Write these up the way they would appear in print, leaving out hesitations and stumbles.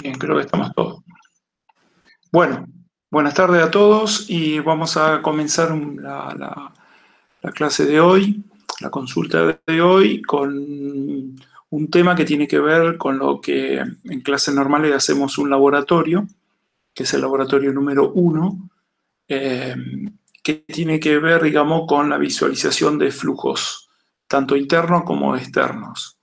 Bien, creo que estamos todos. Bueno, buenas tardes a todos y vamos a comenzar la clase de hoy, la consulta de hoy, con un tema que tiene que ver con lo que en clases normales hacemos un laboratorio, que es el laboratorio número 1, que tiene que ver, digamos, con la visualización de flujos, tanto internos como externos.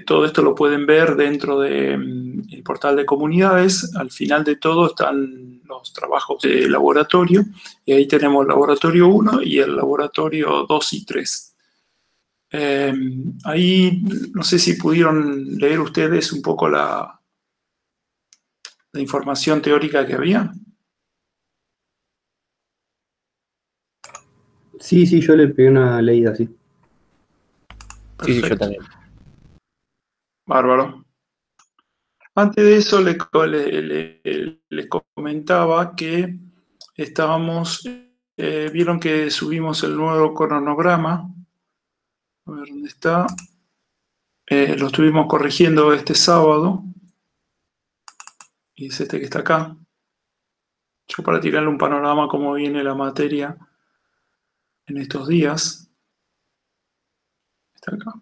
Todo esto lo pueden ver dentro del portal de comunidades. Al final de todo están los trabajos de laboratorio y ahí tenemos el laboratorio 1 y el laboratorio 2 y 3. Ahí no sé si pudieron leer ustedes un poco la información teórica que había. Sí, yo le pegué una leída así. Perfecto. Sí, yo también. Bárbaro. Antes de eso les comentaba que vieron que subimos el nuevo cronograma. A ver dónde está. Lo estuvimos corrigiendo este sábado. Y es este que está acá. Yo para tirarle un panorama cómo viene la materia en estos días. Está acá.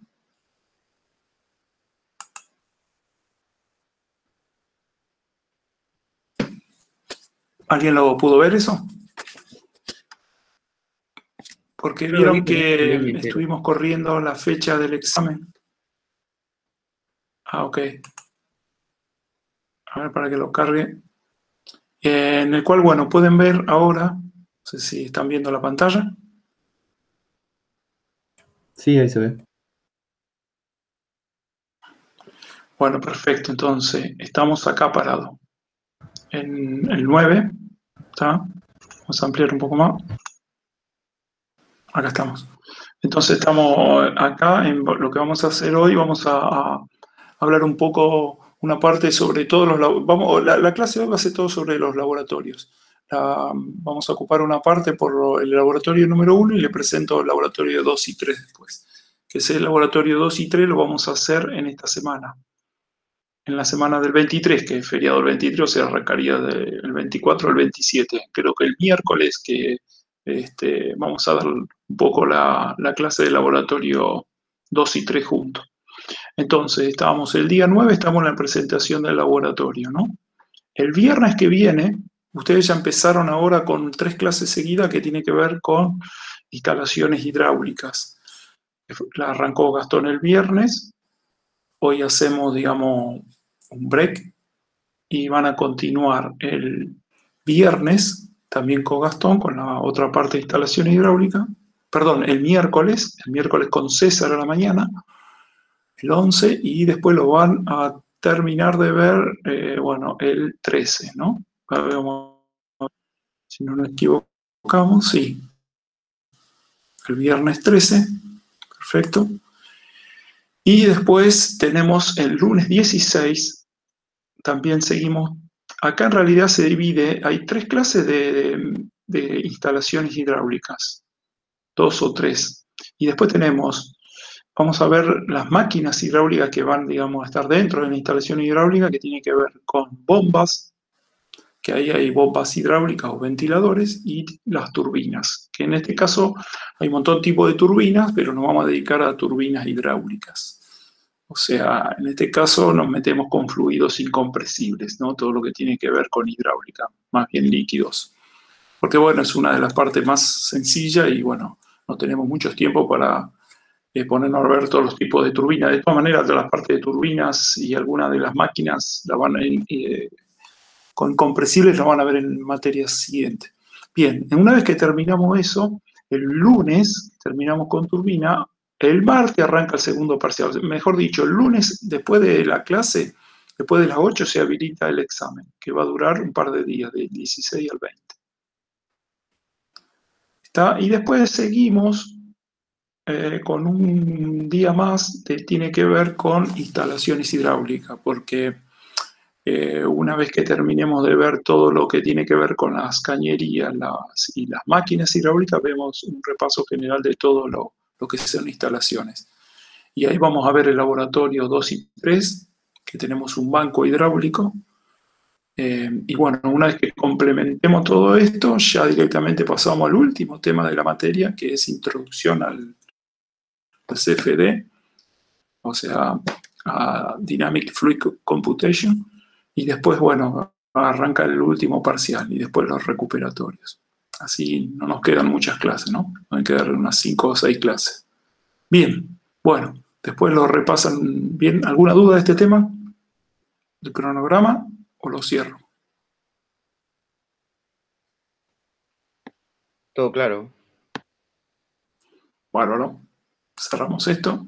¿Alguien lo pudo ver eso? Porque vieron que estuvimos corriendo la fecha del examen. Ah, ok. A ver, para que lo cargue. En el cual, bueno, pueden ver ahora, no sé si están viendo la pantalla. Sí, ahí se ve. Bueno, perfecto. Entonces, estamos acá parados. En el 9, ¿está? Vamos a ampliar un poco más. Acá estamos. Entonces, estamos acá en lo que vamos a hacer hoy. Vamos a hablar un poco, una parte sobre todos los... La clase hoy va a ser todo sobre los laboratorios. Vamos a ocupar una parte por el laboratorio número 1 y le presento el laboratorio 2 y 3 después. Que ese laboratorio 2 y 3 lo vamos a hacer en esta semana. En la semana del 23, que es feriado el 23, o sea, arrancaría del 24 al 27. Creo que el miércoles que vamos a dar un poco la clase de laboratorio 2 y 3 juntos. Entonces, el día 9, estamos en la presentación del laboratorio, ¿no? El viernes que viene, ustedes ya empezaron ahora con 3 clases seguidas que tienen que ver con instalaciones hidráulicas. La arrancó Gastón el viernes, hoy hacemos, digamos, un break y van a continuar el viernes también con Gastón, con la otra parte de instalación hidráulica. Perdón, el miércoles con César a la mañana, el 11, y después lo van a terminar de ver, bueno, el 13, ¿no? Si no nos equivocamos, sí. El viernes 13, perfecto. Y después tenemos el lunes 16, también seguimos. Acá en realidad se divide, hay 3 clases de instalaciones hidráulicas, 2 o 3. Y después vamos a ver las máquinas hidráulicas que van, digamos, a estar dentro de la instalación hidráulica, que tiene que ver con bombas, que ahí hay bombas hidráulicas o ventiladores, y las turbinas, que en este caso hay un montón de tipos de turbinas, pero nos vamos a dedicar a turbinas hidráulicas. O sea, en este caso nos metemos con fluidos incompresibles, ¿no? Todo lo que tiene que ver con hidráulica, más bien líquidos. Porque, bueno, es una de las partes más sencillas y, bueno, no tenemos mucho tiempo para ponernos a ver todos los tipos de turbinas. De todas maneras, de las partes de turbinas y algunas de las máquinas con compresibles las van a ver en materias siguientes. Bien, una vez que terminamos eso, el lunes terminamos con turbina. El martes arranca el segundo parcial. Mejor dicho, el lunes, después de la clase, después de las 8, se habilita el examen, que va a durar un par de días, del 16 al 20. ¿Está? Y después seguimos con un día más que tiene que ver con instalaciones hidráulicas, porque una vez que terminemos de ver todo lo que tiene que ver con las cañerías y las máquinas hidráulicas, vemos un repaso general de todo lo que son instalaciones. Y ahí vamos a ver el laboratorio 2 y 3, que tenemos un banco hidráulico. Y bueno, una vez que complementemos todo esto, ya directamente pasamos al último tema de la materia, que es introducción al CFD, o sea, a Dynamic Fluid Computation, y después, bueno, arranca el último parcial y después los recuperatorios. Así no nos quedan muchas clases, ¿no? Nos quedan unas 5 o 6 clases. Bien, bueno, después lo repasan bien. ¿Alguna duda de este tema? ¿El cronograma? ¿O lo cierro? Todo claro. Bárbaro. Cerramos esto.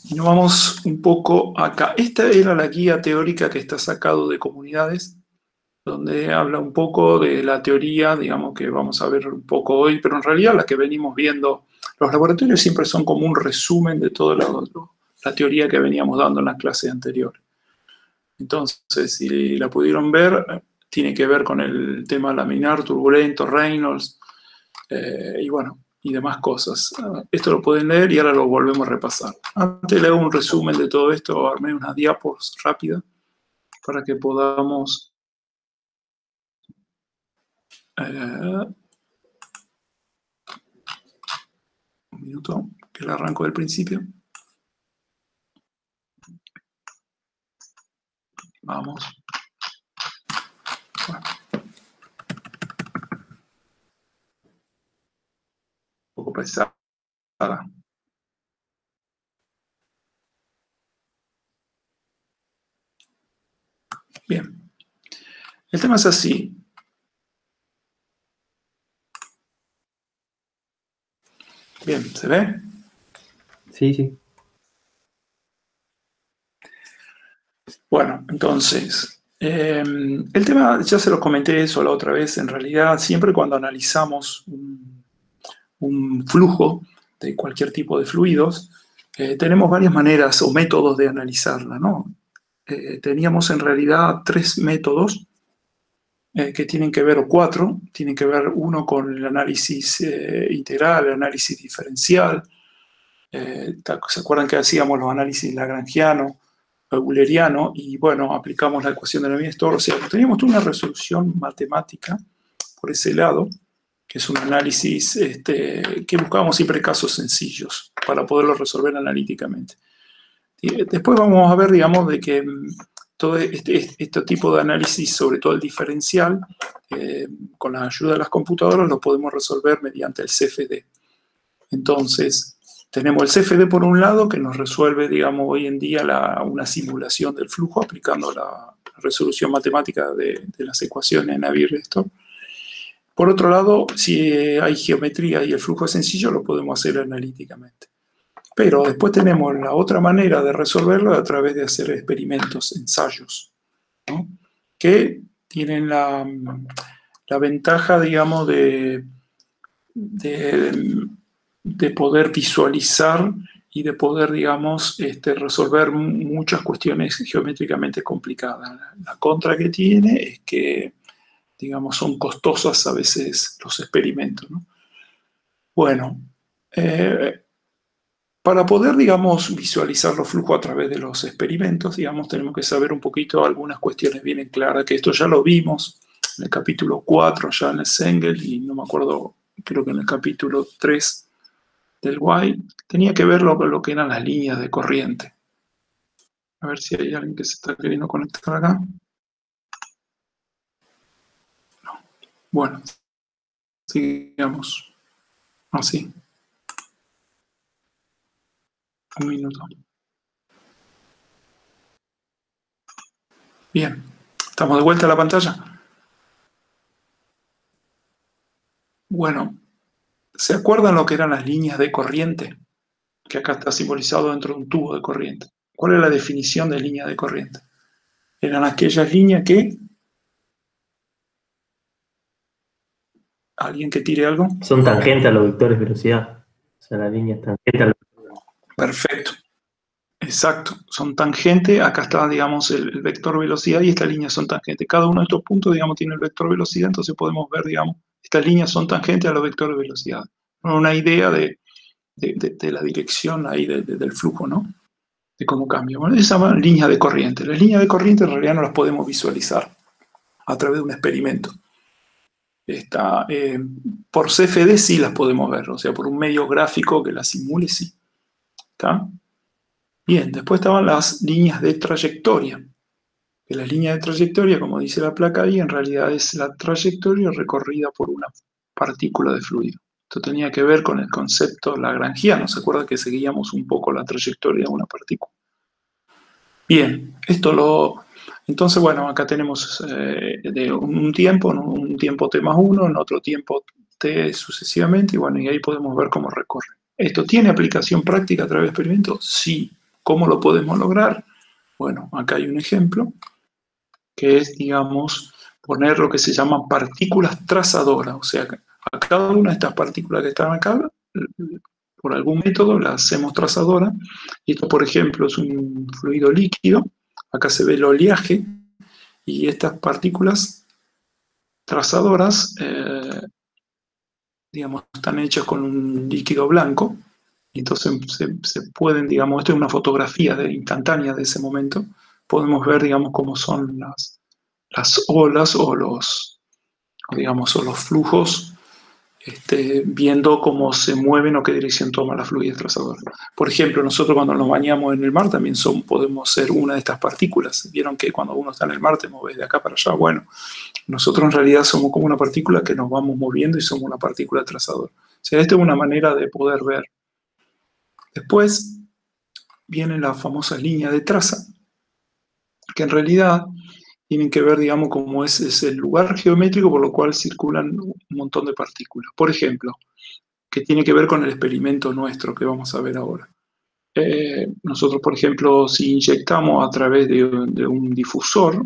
Y nos vamos un poco acá. Esta era la guía teórica que está sacado de Comunidades, donde habla un poco de la teoría, digamos, que vamos a ver un poco hoy, pero en realidad la que venimos viendo, los laboratorios siempre son como un resumen de toda la teoría que veníamos dando en las clases anteriores. Entonces, si la pudieron ver, tiene que ver con el tema laminar, turbulento, Reynolds, y bueno, y demás cosas. Esto lo pueden leer y ahora lo volvemos a repasar. Antes le hago un resumen de todo esto, armé unas diapos rápidas para que podamos... un minuto, que la arranco del principio. Vamos. Bueno. Un poco pesada. Bien. El tema es así. Bien, ¿se ve? Sí, sí. Bueno, entonces, el tema, ya se lo comenté eso la otra vez, en realidad siempre cuando analizamos un flujo de cualquier tipo de fluidos, tenemos varias maneras o métodos de analizarla, ¿no? Teníamos en realidad 3 métodos que tienen que ver, o 4, tienen que ver uno con el análisis integral, el análisis diferencial. ¿Se acuerdan que hacíamos los análisis lagrangiano, euleriano? Y bueno, aplicamos la ecuación de Navier-Stokes. O sea, teníamos toda una resolución matemática por ese lado, que es un análisis que buscábamos siempre casos sencillos para poderlo resolver analíticamente. Y después vamos a ver, digamos, de que todo este tipo de análisis, sobre todo el diferencial, con la ayuda de las computadoras lo podemos resolver mediante el CFD. Entonces, tenemos el CFD por un lado, que nos resuelve, digamos, hoy en día una simulación del flujo aplicando la resolución matemática de las ecuaciones en Navier-Stokes. Por otro lado, si hay geometría y el flujo es sencillo, lo podemos hacer analíticamente. Pero después tenemos la otra manera de resolverlo a través de hacer experimentos, ensayos, ¿no? Que tienen la ventaja, digamos, de poder visualizar y de poder, digamos, resolver muchas cuestiones geométricamente complicadas. La contra que tiene es que, digamos, son costosas a veces los experimentos, ¿no? Bueno, para poder, digamos, visualizar los flujos a través de los experimentos, digamos, tenemos que saber un poquito algunas cuestiones bien claras, que esto ya lo vimos en el capítulo 4, ya en el Sengel, y no me acuerdo, creo que en el capítulo 3 del Y, tenía que ver lo que eran las líneas de corriente. A ver si hay alguien que se está queriendo conectar acá. No. Bueno, sigamos. Así. Un minuto. Bien. ¿Estamos de vuelta a la pantalla? Bueno, ¿se acuerdan lo que eran las líneas de corriente? Que acá está simbolizado dentro de un tubo de corriente. ¿Cuál es la definición de línea de corriente? Eran aquellas líneas que... ¿Alguien que tire algo? Son tangentes a los vectores de velocidad. O sea, la línea es tangente a los... Perfecto. Exacto. Son tangentes. Acá está, digamos, el vector velocidad y estas líneas son tangentes. Cada uno de estos puntos, digamos, tiene el vector velocidad. Entonces podemos ver, digamos, estas líneas son tangentes a los vectores de velocidad. Una idea de de la dirección ahí del flujo, ¿no? De cómo cambia. Bueno, se llaman líneas de corriente. Las líneas de corriente en realidad no las podemos visualizar a través de un experimento. Por CFD sí las podemos ver, o sea, por un medio gráfico que las simule, sí. ¿Está? Bien, después estaban las líneas de trayectoria. Que la línea de trayectoria, como dice la placa ahí, en realidad es la trayectoria recorrida por una partícula de fluido. Esto tenía que ver con el concepto lagrangiano. ¿Se acuerda que seguíamos un poco la trayectoria de una partícula? Bien, entonces, bueno, acá tenemos de un tiempo t más 1, en otro tiempo t sucesivamente, y bueno, y ahí podemos ver cómo recorre. ¿Esto tiene aplicación práctica a través de experimentos? Sí. ¿Cómo lo podemos lograr? Bueno, acá hay un ejemplo, que es, digamos, poner lo que se llaman partículas trazadoras, o sea, a cada una de estas partículas que están acá, por algún método la hacemos trazadora, y esto, por ejemplo, es un fluido líquido, acá se ve el oleaje, y estas partículas trazadoras, digamos, están hechas con un líquido blanco, y entonces se pueden, digamos, esto es una fotografía instantánea de ese momento, podemos ver, digamos, cómo son las olas o los flujos, viendo cómo se mueven o qué dirección toma la fluidez trazadora. Por ejemplo, nosotros cuando nos bañamos en el mar también podemos ser una de estas partículas. Vieron que cuando uno está en el mar te mueves de acá para allá. Bueno, nosotros en realidad somos como una partícula que nos vamos moviendo y somos una partícula trazadora. O sea, esta es una manera de poder ver. Después viene la famosa línea de traza, que en realidad tienen que ver, digamos, cómo es el lugar geométrico por lo cual circulan un montón de partículas. Por ejemplo, que tiene que ver con el experimento nuestro que vamos a ver ahora. Nosotros, por ejemplo, si inyectamos a través de un difusor,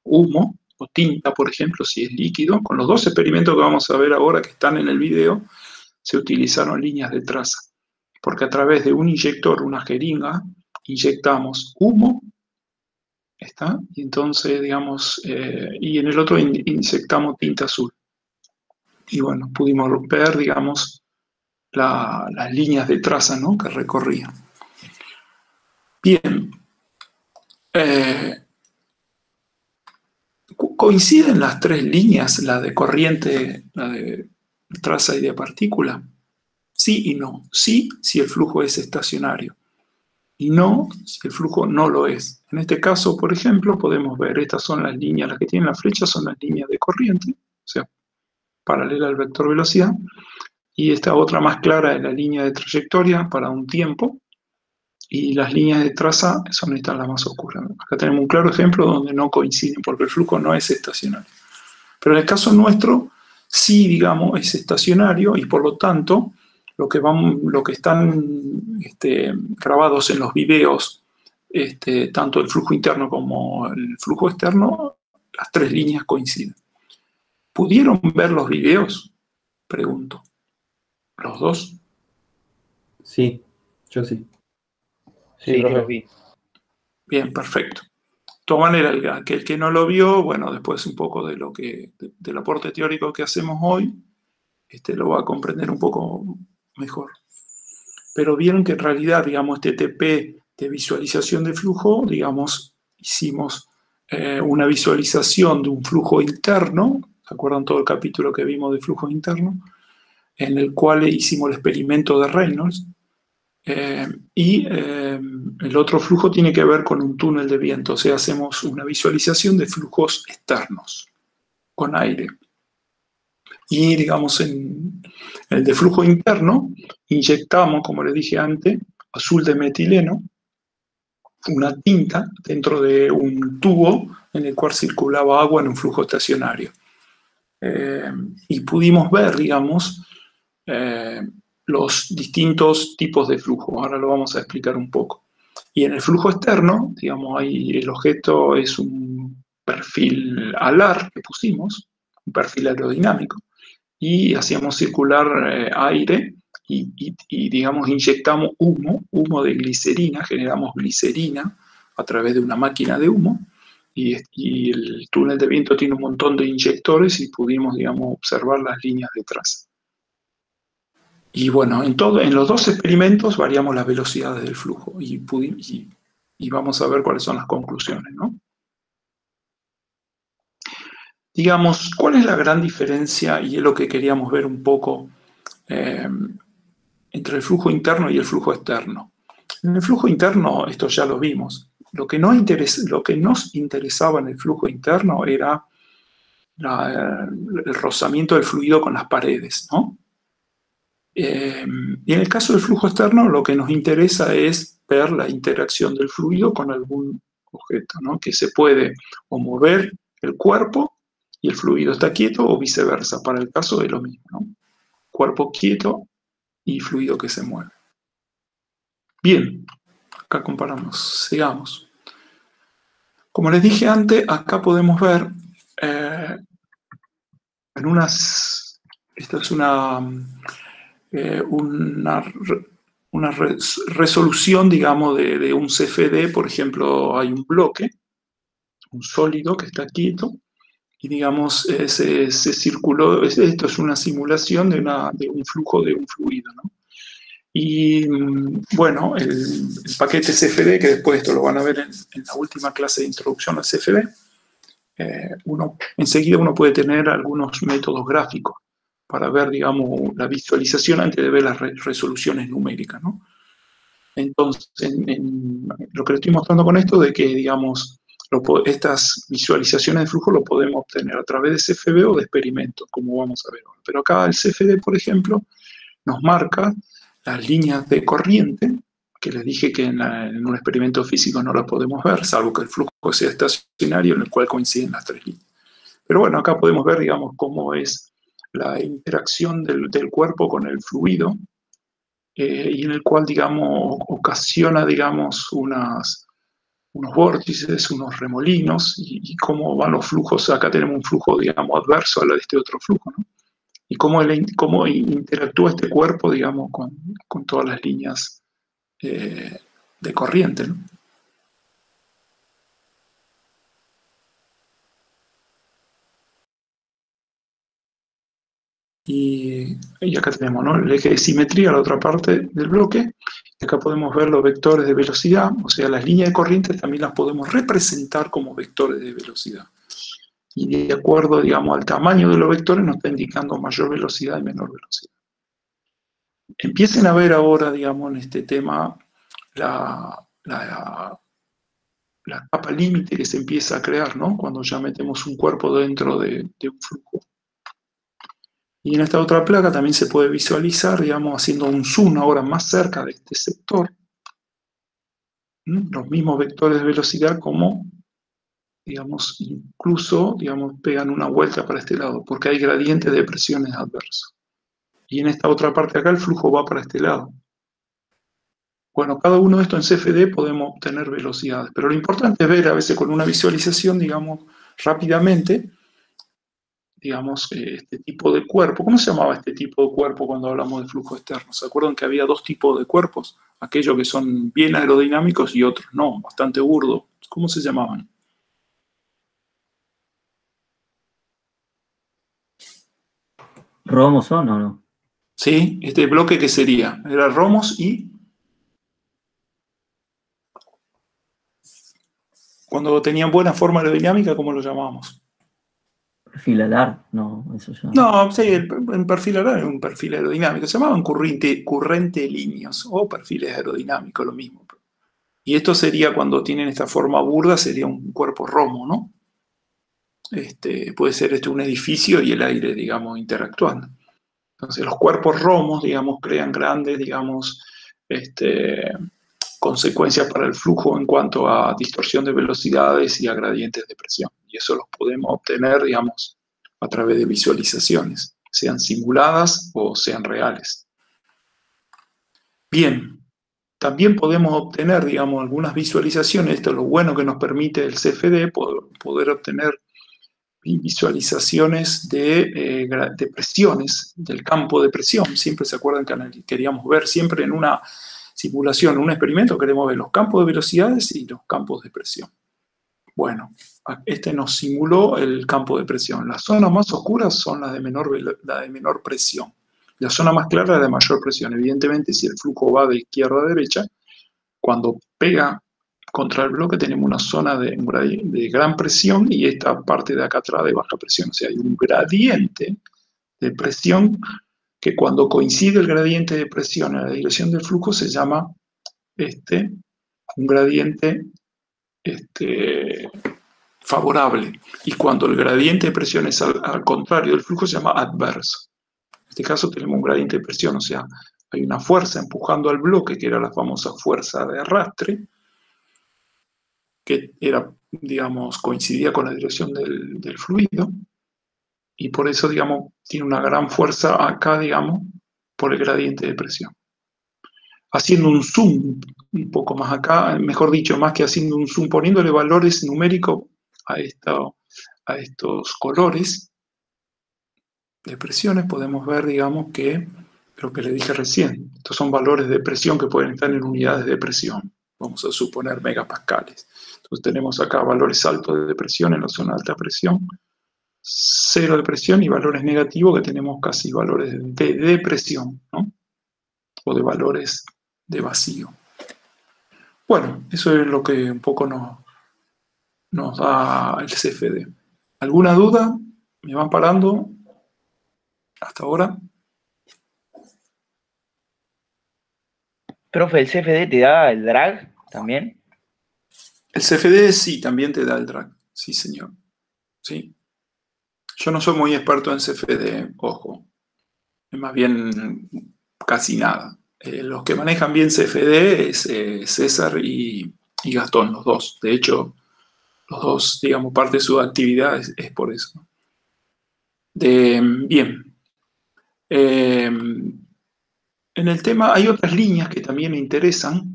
humo o tinta, por ejemplo, si es líquido, con los dos experimentos que vamos a ver ahora que están en el video, se utilizaron líneas de traza. Porque a través de un inyector, una jeringa, inyectamos humo, ¿está? Y entonces, digamos, y en el otro inyectamos tinta azul. Y bueno, pudimos ver, digamos, las líneas de traza, ¿no?, que recorrían. Bien. ¿Coinciden las tres líneas, la de corriente, la de traza y de partícula? Sí y no. Sí, si el flujo es estacionario. Y no, si el flujo no lo es. En este caso, por ejemplo, podemos ver, estas son las líneas, las que tienen la flecha son las líneas de corriente, o sea, paralela al vector velocidad, y esta otra más clara es la línea de trayectoria para un tiempo, y las líneas de traza son estas las más oscuras. Acá tenemos un claro ejemplo donde no coinciden, porque el flujo no es estacionario. Pero en el caso nuestro, sí, digamos, es estacionario, y por lo tanto, lo que están grabados en los videos, tanto el flujo interno como el flujo externo, las tres líneas coinciden. ¿Pudieron ver los videos? Pregunto. ¿Los dos? Sí, yo sí. Sí, yo los vi. Bien, perfecto. De todas maneras, el que no lo vio, bueno, después un poco del aporte teórico que hacemos hoy, lo va a comprender un poco mejor. Pero vieron que en realidad, digamos, este TP de visualización de flujo, digamos, hicimos una visualización de un flujo interno, ¿se acuerdan todo el capítulo que vimos de flujo interno? En el cual hicimos el experimento de Reynolds, y el otro flujo tiene que ver con un túnel de viento, o sea, hacemos una visualización de flujos externos con aire. Y, digamos, en el de flujo interno, inyectamos, como les dije antes, azul de metileno, una tinta dentro de un tubo en el cual circulaba agua en un flujo estacionario. Y pudimos ver, digamos, los distintos tipos de flujo. Ahora lo vamos a explicar un poco. Y en el flujo externo, digamos, ahí el objeto es un perfil alar que pusimos, un perfil aerodinámico, y hacíamos circular aire y, digamos, inyectamos humo de glicerina, generamos glicerina a través de una máquina de humo, y el túnel de viento tiene un montón de inyectores y pudimos, digamos, observar las líneas de traza. Y bueno, en los dos experimentos variamos las velocidades del flujo y vamos a ver cuáles son las conclusiones, ¿no? Digamos, ¿cuál es la gran diferencia? Y es lo que queríamos ver un poco entre el flujo interno y el flujo externo. En el flujo interno, esto ya lo vimos, lo que nos interesaba en el flujo interno era el rozamiento del fluido con las paredes, ¿no? Y en el caso del flujo externo, lo que nos interesa es ver la interacción del fluido con algún objeto, ¿no? Que se puede o mover el cuerpo y el fluido está quieto o viceversa, para el caso de lo mismo, ¿no? Cuerpo quieto y fluido que se mueve. Bien, acá comparamos, sigamos. Como les dije antes, acá podemos ver esta es una resolución, digamos, de un CFD. Por ejemplo, hay un bloque, un sólido que está quieto, y digamos, se circuló, esto es una simulación de un flujo de un fluido, ¿no? Y bueno, el paquete CFD, que después esto lo van a ver en la última clase de introducción al CFD, enseguida uno puede tener algunos métodos gráficos para ver, digamos, la visualización antes de ver las resoluciones numéricas, ¿no? Entonces, lo que le estoy mostrando con esto de que, digamos, estas visualizaciones de flujo lo podemos obtener a través de CFD o de experimentos, como vamos a ver ahora. Pero acá el CFD, por ejemplo, nos marca las líneas de corriente, que les dije que en un experimento físico no las podemos ver, salvo que el flujo sea estacionario, en el cual coinciden las tres líneas. Pero bueno, acá podemos ver, digamos, cómo es la interacción del cuerpo con el fluido, y en el cual, digamos, ocasiona, digamos, unos vórtices, unos remolinos, y cómo van los flujos. Acá tenemos un flujo, digamos, adverso a la de este otro flujo, ¿no? Y cómo interactúa este cuerpo, digamos, con todas las líneas de corriente, ¿no? Y acá tenemos, ¿no?, el eje de simetría, la otra parte del bloque. Y acá podemos ver los vectores de velocidad, o sea, las líneas de corriente también las podemos representar como vectores de velocidad. Y de acuerdo, digamos, al tamaño de los vectores nos está indicando mayor velocidad y menor velocidad. Empiecen a ver ahora, digamos, en este tema la capa límite que se empieza a crear, ¿no?, cuando ya metemos un cuerpo dentro de un flujo. Y en esta otra placa también se puede visualizar, digamos, haciendo un zoom ahora más cerca de este sector, los mismos vectores de velocidad, como, digamos, incluso, digamos, pegan una vuelta para este lado, porque hay gradientes de presiones adversos. Y en esta otra parte acá el flujo va para este lado. Bueno, cada uno de estos en CFD podemos obtener velocidades, pero lo importante es ver a veces con una visualización, digamos, rápidamente, digamos, este tipo de cuerpo. ¿Cómo se llamaba este tipo de cuerpo cuando hablamos de flujo externo? ¿Se acuerdan que había dos tipos de cuerpos? Aquellos que son bien aerodinámicos y otros no, bastante burdos. ¿Cómo se llamaban? ¿Romos son o no? Sí, este bloque, ¿qué sería? Era romos y... Cuando tenían buena forma aerodinámica, ¿cómo lo llamábamos? Perfil alar, no, eso ya. No, sí, el perfil era un perfil aerodinámico. Se llamaban currentilíneos o perfiles aerodinámicos, lo mismo. Y esto sería, cuando tienen esta forma burda, sería un cuerpo romo, ¿no? Puede ser un edificio y el aire, digamos, interactuando. Entonces los cuerpos romos, digamos, crean grandes, digamos, consecuencias para el flujo en cuanto a distorsión de velocidades y a gradientes de presión. Y eso los podemos obtener, digamos, a través de visualizaciones, sean simuladas o sean reales. Bien, también podemos obtener, digamos, algunas visualizaciones. Esto es lo bueno que nos permite el CFD, poder obtener visualizaciones de presiones, del campo de presión. Siempre se acuerdan que queríamos ver, siempre en una simulación, en un experimento, queremos ver los campos de velocidades y los campos de presión. Bueno, nos simuló el campo de presión. Las zonas más oscuras son las de menor presión. La zona más clara es de mayor presión. Evidentemente, si el flujo va de izquierda a derecha, cuando pega contra el bloque tenemos una zona de gran presión y esta parte de acá atrás de baja presión. O sea, hay un gradiente de presión que cuando coincide el gradiente de presión en la dirección del flujo se llama un gradiente favorable. Y cuando el gradiente de presión es al contrario del flujo se llama adverso. En este caso tenemos un gradiente de presión, o sea, hay una fuerza empujando al bloque, que era la famosa fuerza de arrastre, que era, digamos, coincidía con la dirección del fluido, y por eso, digamos, tiene una gran fuerza acá, digamos, por el gradiente de presión. Haciendo un zoom un poco más acá, mejor dicho, más que haciendo un zoom, poniéndole valores numéricos a estos colores de presiones, podemos ver, digamos, que lo que le dije recién, estos son valores de presión que pueden estar en unidades de presión, vamos a suponer megapascales. Entonces tenemos acá valores altos de presión en la zona de alta presión, cero de presión y valores negativos que tenemos casi valores de depresión, ¿no? O de valores de vacío. Bueno, eso es lo que un poco nos da el CFD. ¿Alguna duda? ¿Me van parando hasta ahora? Profe, ¿el CFD te da el drag también? El CFD sí, también te da el drag. Sí, señor. Sí. Yo no soy muy experto en CFD, ojo. Es más bien casi nada. Los que manejan bien CFD es César y Gastón, los dos. De hecho, los dos, digamos, parte de su actividad es por eso. Bien. En el tema hay otras líneas que también me interesan,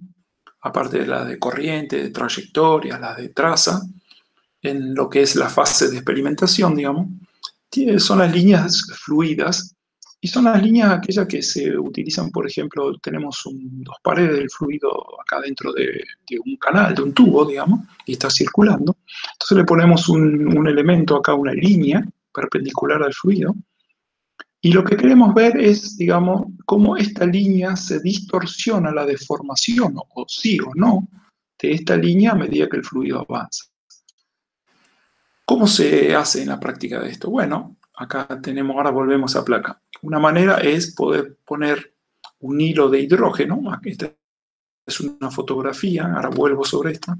aparte de las de corriente, de trayectoria, las de traza, en lo que es la fase de experimentación, digamos, son las líneas fluidas y son las líneas aquellas que se utilizan, por ejemplo, tenemos dos paredes del fluido acá dentro de un canal, de un tubo, digamos, y está circulando. Entonces le ponemos un elemento acá, una línea perpendicular al fluido, y lo que queremos ver es, digamos, cómo esta línea se distorsiona la deformación, o sí o no, de esta línea a medida que el fluido avanza. ¿Cómo se hace en la práctica de esto? Bueno, acá tenemos, ahora volvemos a placa. Una manera es poder poner un hilo de hidrógeno. Esta es una fotografía, ahora vuelvo sobre esta.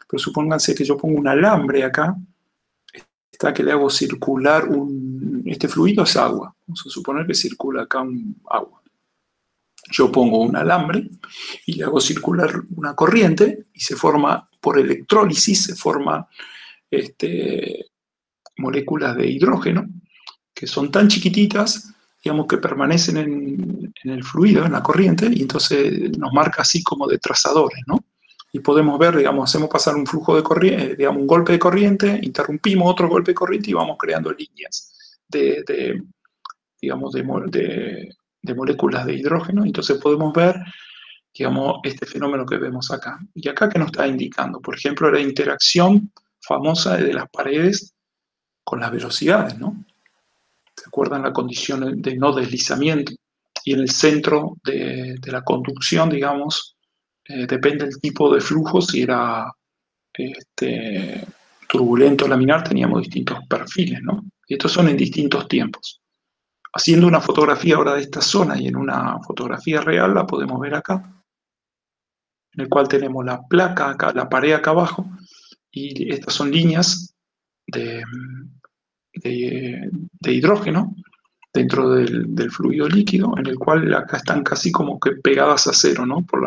Pero supónganse que yo pongo un alambre acá, que le hago circular este fluido es agua. Vamos a suponer que circula acá agua. Yo pongo un alambre y le hago circular una corriente y se forma, por electrólisis, se forma moléculas de hidrógeno que son tan chiquititas, digamos, que permanecen en el fluido, en la corriente, y entonces nos marca así como de trazadores, ¿no? Y podemos ver, digamos, hacemos pasar un flujo de corriente, digamos, un golpe de corriente, interrumpimos otro golpe de corriente y vamos creando líneas digamos, de moléculas de hidrógeno. Entonces podemos ver, digamos, este fenómeno que vemos acá. Y acá, ¿qué nos está indicando? Por ejemplo, la interacción famosa de las paredes con las velocidades, ¿no? ¿Se acuerdan la condición de no deslizamiento? Y en el centro de la conducción, digamos, depende del tipo de flujo, si era turbulento o laminar, teníamos distintos perfiles, ¿no? Y estos son en distintos tiempos. Haciendo una fotografía ahora de esta zona y en una fotografía real, la podemos ver acá, en el cual tenemos la placa acá, la pared acá abajo, y estas son líneas de hidrógeno dentro del fluido líquido, en el cual acá están casi como que pegadas a cero, ¿no? Por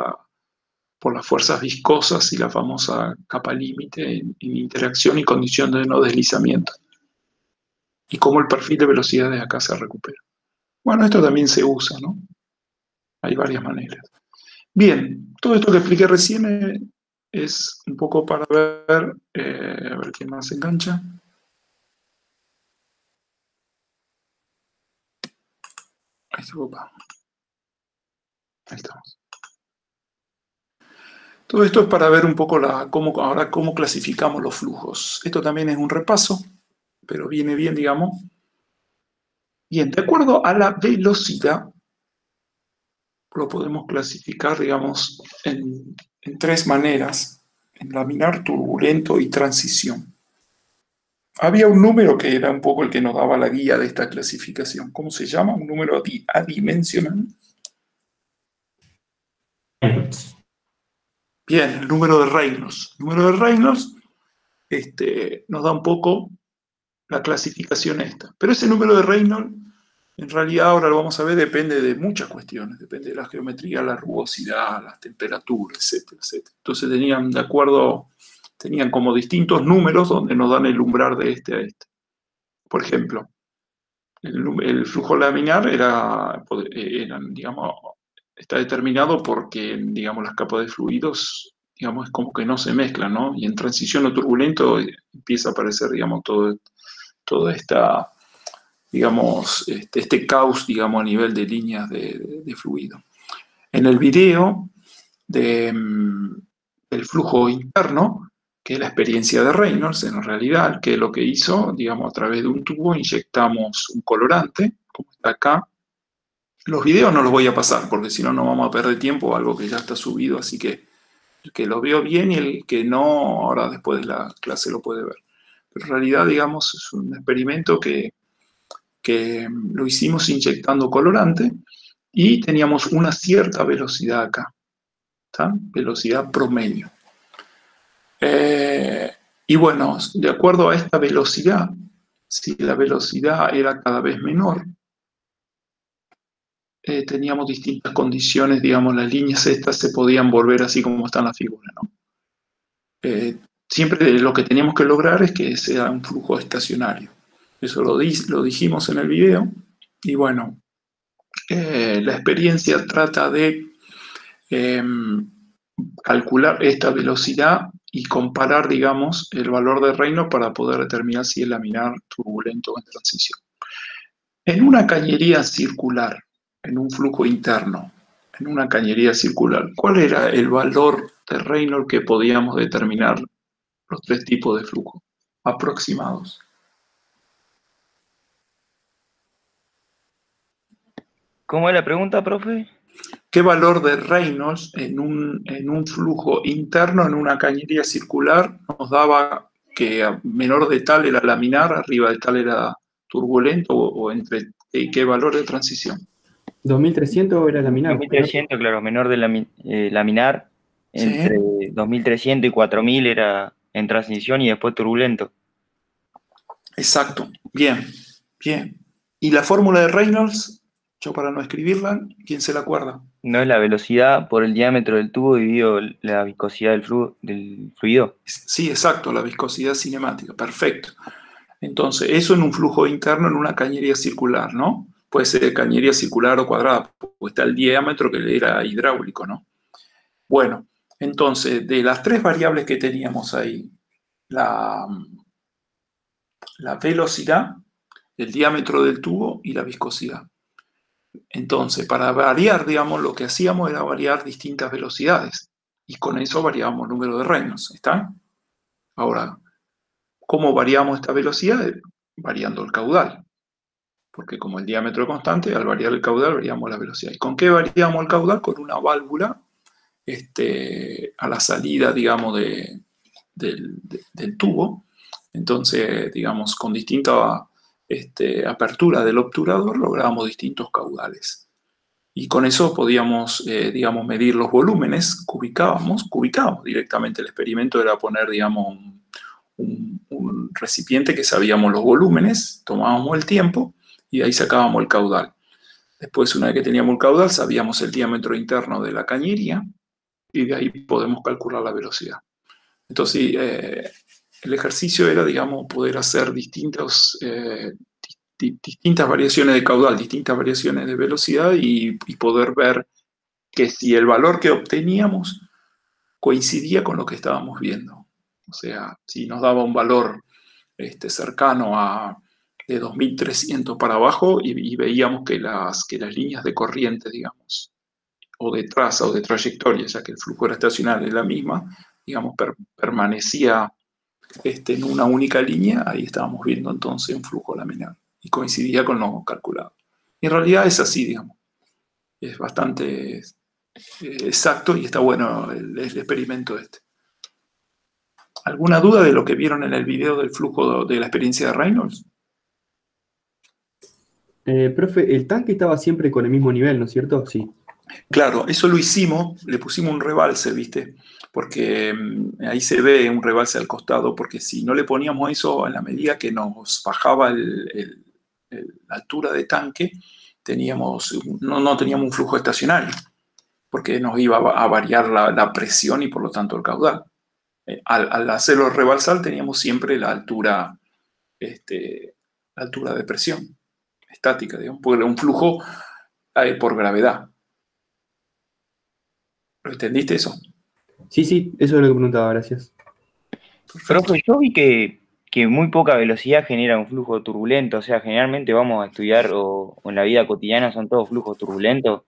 las fuerzas viscosas y la famosa capa límite en interacción y condición de no deslizamiento. Y cómo el perfil de velocidad de acá se recupera. Bueno, esto también se usa, ¿no? Hay varias maneras. Bien, todo esto que expliqué recién es un poco para ver, a ver quién más se engancha. Ahí está, opa. Ahí estamos. Todo esto es para ver un poco cómo clasificamos los flujos. Esto también es un repaso, pero viene bien, digamos. Bien, de acuerdo a la velocidad, lo podemos clasificar, digamos, en tres maneras: en laminar, turbulento y transición. Había un número que era un poco el que nos daba la guía de esta clasificación. ¿Cómo se llama? Un número adimensional. Bien, el número de Reynolds. El número de Reynolds nos da un poco la clasificación esta. Pero ese número de Reynolds, en realidad, ahora lo vamos a ver, depende de muchas cuestiones. Depende de la geometría, la rugosidad, las temperaturas, etcétera, etcétera. Entonces tenían como distintos números donde nos dan el umbral de este a este. Por ejemplo, el flujo laminar digamos, está determinado porque, digamos, las capas de fluidos, digamos, es como que no se mezclan, ¿no? Y en transición o turbulento empieza a aparecer, digamos, todo esta, digamos, este caos, digamos, a nivel de líneas de fluido. En el video del flujo interno, que es la experiencia de Reynolds, en realidad, que lo que hizo, digamos, a través de un tubo inyectamos un colorante, como está acá. Los videos no los voy a pasar, porque si no, no vamos a perder tiempo, algo que ya está subido, así que el que lo veo bien y el que no, ahora después de la clase lo puede ver. Pero en realidad, digamos, es un experimento que lo hicimos inyectando colorante y teníamos una cierta velocidad acá, ¿tá? Velocidad promedio. Y bueno, de acuerdo a esta velocidad, si la velocidad era cada vez menor, teníamos distintas condiciones, digamos, las líneas estas se podían volver así como está en la figura, ¿no? Siempre lo que teníamos que lograr es que sea un flujo estacionario. Eso lo dijimos en el video. Y bueno, la experiencia trata de calcular esta velocidad y comparar, digamos, el valor de Reynolds para poder determinar si es laminar, turbulento o en transición. En una cañería circular, en un flujo interno, en una cañería circular, ¿cuál era el valor de Reynolds que podíamos determinar los tres tipos de flujo aproximados? ¿Cómo es la pregunta, profe? ¿Qué valor de Reynolds en un flujo interno, en una cañería circular, nos daba que a menor de tal era laminar, arriba de tal era turbulento, o entre qué valor de transición? 2300 era laminar. 2300, claro, menor de laminar, entre ¿Sí? 2300 y 4000 era en transición y después turbulento. Exacto, bien, bien. ¿Y la fórmula de Reynolds? Yo para no escribirla, ¿quién se la acuerda? No es la velocidad por el diámetro del tubo dividido la viscosidad del fluido. Sí, exacto, la viscosidad cinemática, perfecto. Entonces, eso en un flujo interno en una cañería circular, ¿no? Puede ser cañería circular o cuadrada, porque está el diámetro que era hidráulico, ¿no? Bueno, entonces, de las tres variables que teníamos ahí, la velocidad, el diámetro del tubo y la viscosidad. Entonces, para variar, digamos, lo que hacíamos era variar distintas velocidades y con eso variábamos el número de Reynolds, ¿está? Ahora, ¿cómo variamos esta velocidad? Variando el caudal, porque como el diámetro es constante, al variar el caudal variamos la velocidad. ¿Y con qué variamos el caudal? Con una válvula a la salida, digamos, del tubo. Entonces, digamos, con distinta apertura del obturador lográbamos distintos caudales. Y con eso podíamos, digamos, medir los volúmenes, cubicábamos directamente. El experimento era poner, digamos, un recipiente que sabíamos los volúmenes, tomábamos el tiempo y de ahí sacábamos el caudal. Después, una vez que teníamos el caudal, sabíamos el diámetro interno de la cañería y de ahí podemos calcular la velocidad. Entonces, el ejercicio era, digamos, poder hacer distintas variaciones de caudal, distintas variaciones de velocidad y poder ver que si el valor que obteníamos coincidía con lo que estábamos viendo. O sea, si nos daba un valor cercano a de 2300 para abajo y veíamos que las líneas de corriente, digamos, o de traza o de trayectoria, ya que el flujo era estacionario, es la misma, digamos, permanecía en una única línea, ahí estábamos viendo entonces un flujo laminar y coincidía con lo calculado. Y en realidad es así, digamos. Es bastante exacto y está bueno el experimento este. ¿Alguna duda de lo que vieron en el video del flujo de la experiencia de Reynolds? Profe, el tanque estaba siempre con el mismo nivel, ¿no es cierto? Sí. Claro, eso lo hicimos, le pusimos un rebalse, ¿viste? Porque ahí se ve un rebalse al costado, porque si no le poníamos eso, en la medida que nos bajaba la altura de tanque, no teníamos un flujo estacionario, porque nos iba a variar la presión y por lo tanto el caudal. Al hacerlo rebalsar teníamos siempre la altura de presión estática, digamos, porque era un flujo por gravedad. ¿Lo entendiste eso? Sí, eso es lo que preguntaba, gracias. Perfecto. Profe, yo vi que muy poca velocidad genera un flujo turbulento, o sea, generalmente vamos a estudiar o en la vida cotidiana son todos flujos turbulentos.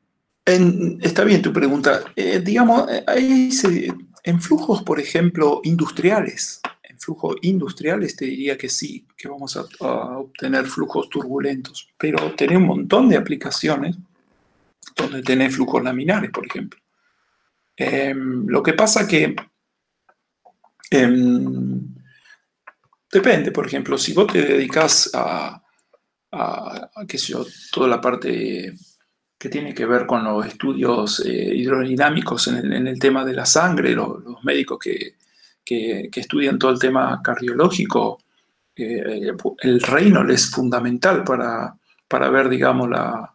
Está bien tu pregunta. Digamos, en flujos, por ejemplo, industriales, en flujos industriales te diría que sí, que vamos a obtener flujos turbulentos, pero tenés un montón de aplicaciones donde tenés flujos laminares, por ejemplo. Lo que pasa que depende, por ejemplo, si vos te dedicas a qué sé yo, toda la parte que tiene que ver con los estudios hidrodinámicos en el tema de la sangre, los médicos que estudian todo el tema cardiológico, el Reynolds es fundamental para ver, digamos, la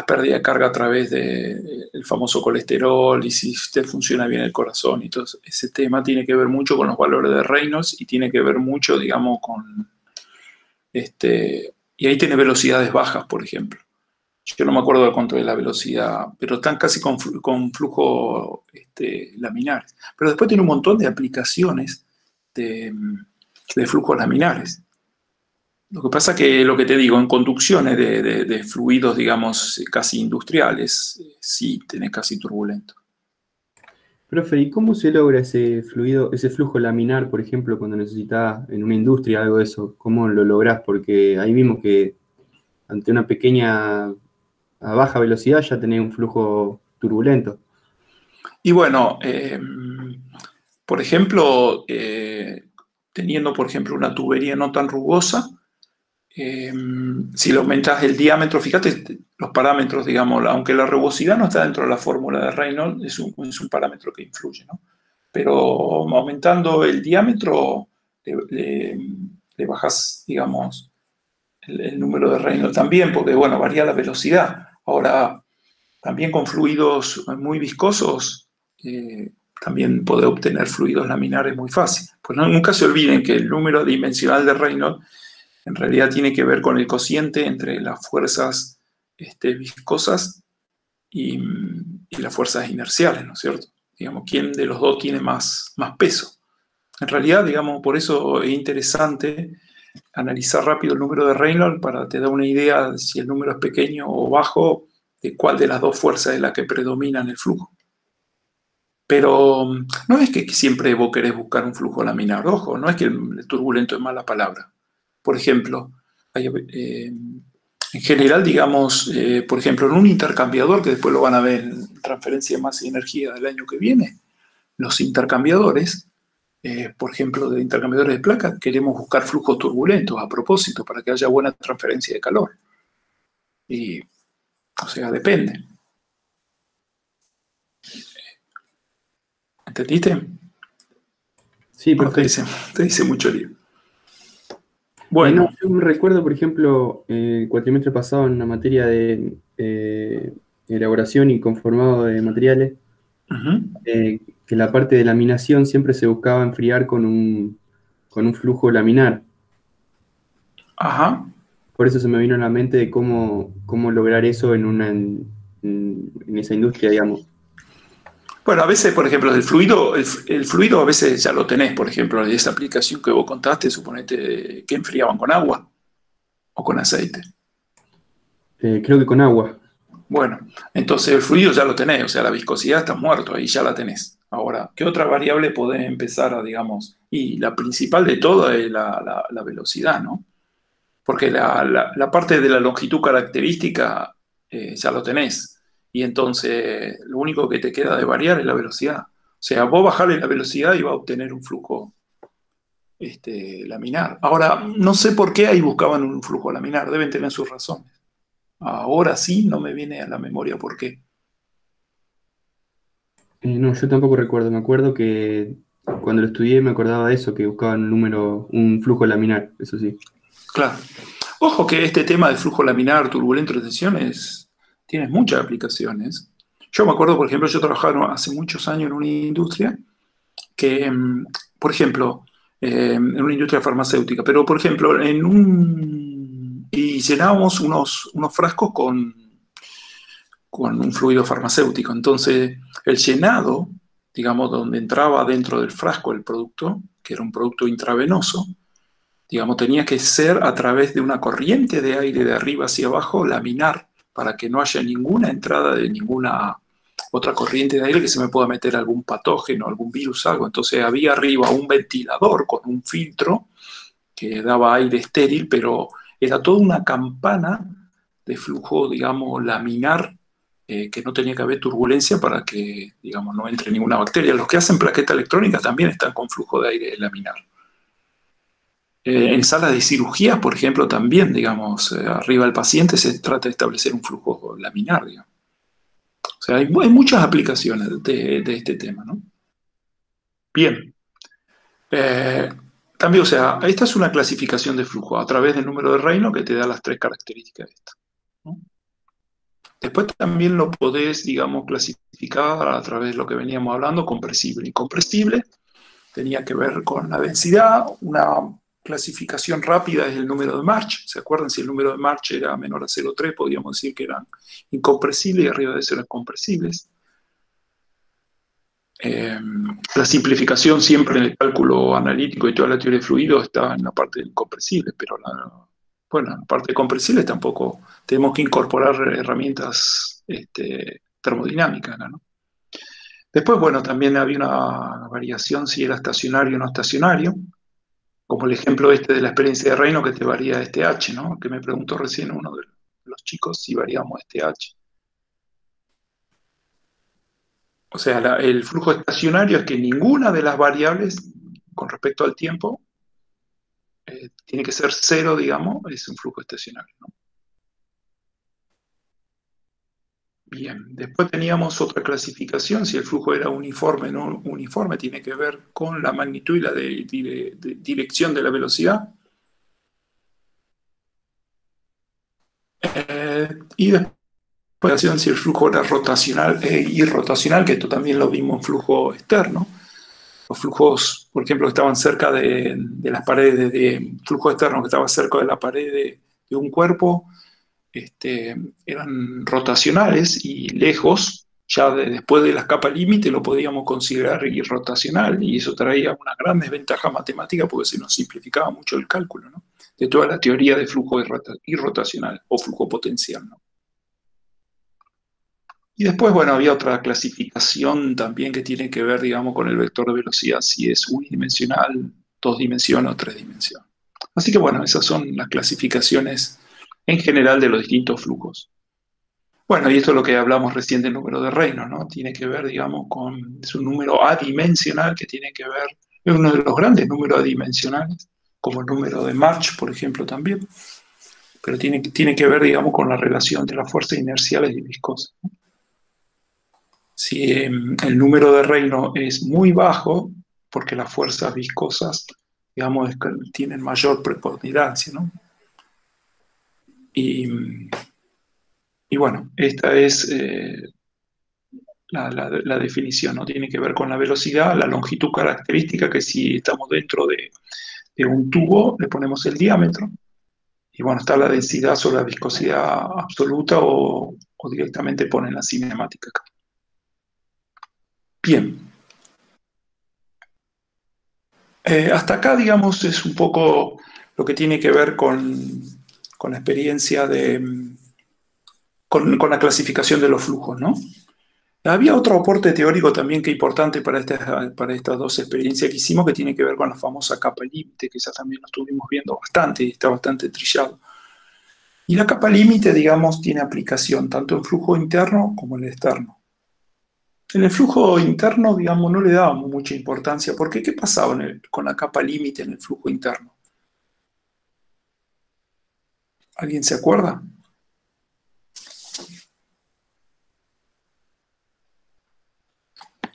pérdida de carga a través del famoso colesterol y si te funciona bien el corazón y todo ese tema tiene que ver mucho con los valores de Reynolds y tiene que ver mucho, digamos, con y ahí tiene velocidades bajas, por ejemplo. Yo no me acuerdo de cuánto es la velocidad, pero están casi con flujo laminares. Pero después tiene un montón de aplicaciones de flujos laminares. Lo que pasa que, lo que te digo, en conducciones de fluidos, digamos, casi industriales, sí tenés casi turbulento. Profe, ¿y cómo se logra ese fluido, ese flujo laminar, por ejemplo, cuando necesitas en una industria algo de eso? ¿Cómo lo lográs? Porque ahí vimos que ante una pequeña, a baja velocidad ya tenés un flujo turbulento. Y bueno, por ejemplo, teniendo, por ejemplo, una tubería no tan rugosa, si le aumentas el diámetro, fíjate los parámetros, digamos, aunque la rugosidad no está dentro de la fórmula de Reynolds, es un parámetro que influye, ¿no? Pero aumentando el diámetro, le bajas, digamos, el número de Reynolds también, porque, bueno, varía la velocidad. Ahora, también con fluidos muy viscosos, también podés obtener fluidos laminares muy fácil. Pues nunca se olviden que el número dimensional de Reynolds en realidad tiene que ver con el cociente entre las fuerzas viscosas y las fuerzas inerciales, ¿no es cierto? Digamos, ¿quién de los dos tiene más peso? En realidad, digamos, por eso es interesante analizar rápido el número de Reynolds para te dar una idea de si el número es pequeño o bajo, de cuál de las dos fuerzas es la que predomina en el flujo. Pero no es que siempre vos querés buscar un flujo laminar, ojo, no es que el turbulento es mala palabra. Por ejemplo, en general, digamos, por ejemplo, en un intercambiador, que después lo van a ver en transferencia de masa y energía del año que viene, los intercambiadores, por ejemplo, de intercambiadores de placas, queremos buscar flujos turbulentos a propósito para que haya buena transferencia de calor. Y, o sea, depende. ¿Entendiste? Sí, No, perfecto. te dice mucho lío. Bueno. Yo me recuerdo, por ejemplo, el cuatrimestre pasado en una materia de elaboración y conformado de materiales, que la parte de laminación siempre se buscaba enfriar con un flujo laminar. Ajá. Por eso se me vino a la mente de cómo lograr eso en esa industria, digamos. Bueno, a veces, por ejemplo, el fluido a veces ya lo tenés, por ejemplo, de esa aplicación que vos contaste, suponete que enfriaban con agua o con aceite. Creo que con agua. Bueno, entonces el fluido ya lo tenés, o sea, la viscosidad está muerto, ahí ya la tenés. Ahora, ¿qué otra variable podés empezar a, digamos? Y la principal de todo es la velocidad, ¿no? Porque la parte de la longitud característica ya lo tenés. y entonces lo único que te queda de variar es la velocidad. O sea, vos bajarle la velocidad y vas a obtener un flujo laminar. Ahora, no sé por qué ahí buscaban un flujo laminar, deben tener sus razones. Ahora sí, no me viene a la memoria por qué. No, yo tampoco recuerdo. Me acuerdo que cuando lo estudié me acordaba de eso, que buscaban un flujo laminar, eso sí. Claro. Ojo que este tema del flujo laminar, turbulento de tensiones, tiene muchas aplicaciones. Yo me acuerdo, por ejemplo, yo trabajaba hace muchos años en una industria que, por ejemplo, en una industria farmacéutica, pero por ejemplo, y llenábamos unos frascos con un fluido farmacéutico. Entonces, el llenado, digamos, donde entraba dentro del frasco el producto, que era un producto intravenoso, digamos, tenía que ser a través de una corriente de aire de arriba hacia abajo, laminar, para que no haya ninguna entrada de ninguna otra corriente de aire que se me pueda meter algún patógeno, algún virus, algo. Entonces había arriba un ventilador con un filtro que daba aire estéril, pero era toda una campana de flujo, digamos, laminar, que no tenía que haber turbulencia para que, digamos, no entre ninguna bacteria. Los que hacen plaqueta electrónica también están con flujo de aire laminar. En salas de cirugía, por ejemplo, también, digamos, arriba del paciente se trata de establecer un flujo laminar, digamos. O sea, hay muchas aplicaciones de este tema, ¿no? Bien. También, o sea, esta es una clasificación de flujo a través del número de Reynolds que te da las tres características de esto, ¿no? Después también lo podés, digamos, clasificar a través de lo que veníamos hablando, compresible. Incompresible tenía que ver con la densidad. Una clasificación rápida es el número de March. ¿Se acuerdan? Si el número de March era menor a 0,3, podríamos decir que eran incompresibles y arriba de eso eran compresibles. La simplificación siempre en el cálculo analítico y toda la teoría de fluidos está en la parte de incompresible, pero bueno, en la parte de compresibles tampoco tenemos que incorporar herramientas termodinámicas, ¿no? Después, bueno, también había una variación si era estacionario o no estacionario, como el ejemplo de la experiencia de Reino que te varía este H, ¿no? Que me preguntó recién uno de los chicos si variamos este H. O sea, el flujo estacionario es que ninguna de las variables con respecto al tiempo tiene que ser cero, digamos, es un flujo estacionario, ¿no? Bien, después teníamos otra clasificación, si el flujo era uniforme o no uniforme, tiene que ver con la magnitud y la dirección de la velocidad. Y después si el flujo era rotacional e irrotacional, que esto también lo vimos en flujo externo. Los flujos, por ejemplo, que estaban cerca de las paredes, de flujo externo que estaba cerca de la pared de un cuerpo, eran rotacionales y lejos, ya después de las capas límite lo podíamos considerar irrotacional y eso traía una gran desventaja matemática porque se nos simplificaba mucho el cálculo, ¿no? De toda la teoría de flujo irrotacional o flujo potencial, ¿no? Y después, bueno, había otra clasificación también que tiene que ver, digamos, con el vector de velocidad, si es unidimensional, dos dimensiones o tres dimensiones. Así que, bueno, esas son las clasificaciones en general de los distintos flujos. Bueno, y esto es lo que hablamos recién del número de Reynolds, ¿no? Tiene que ver, digamos, es un número adimensional que tiene que ver, es uno de los grandes números adimensionales, como el número de March, por ejemplo, también, pero tiene que ver, digamos, con la relación entre las fuerzas inerciales y viscosas, ¿no? Si el número de Reynolds es muy bajo, porque las fuerzas viscosas, digamos, tienen mayor preponderancia, ¿no? Y bueno, esta es la definición, ¿no? Tiene que ver con la velocidad, la longitud característica, que si estamos dentro de un tubo, le ponemos el diámetro, y bueno, está la densidad sobre la viscosidad absoluta o directamente ponen la cinemática acá. Bien. Hasta acá, digamos, es un poco lo que tiene que ver con la experiencia con la clasificación de los flujos, ¿no? Había otro aporte teórico también que es importante para estas dos experiencias que hicimos, que tiene que ver con la famosa capa límite, que ya también lo estuvimos viendo bastante y está bastante trillado. Y la capa límite, digamos, tiene aplicación tanto en flujo interno como en el externo. En el flujo interno, digamos, no le dábamos mucha importancia. ¿Por qué? ¿Qué pasaba con la capa límite en el flujo interno? ¿Alguien se acuerda?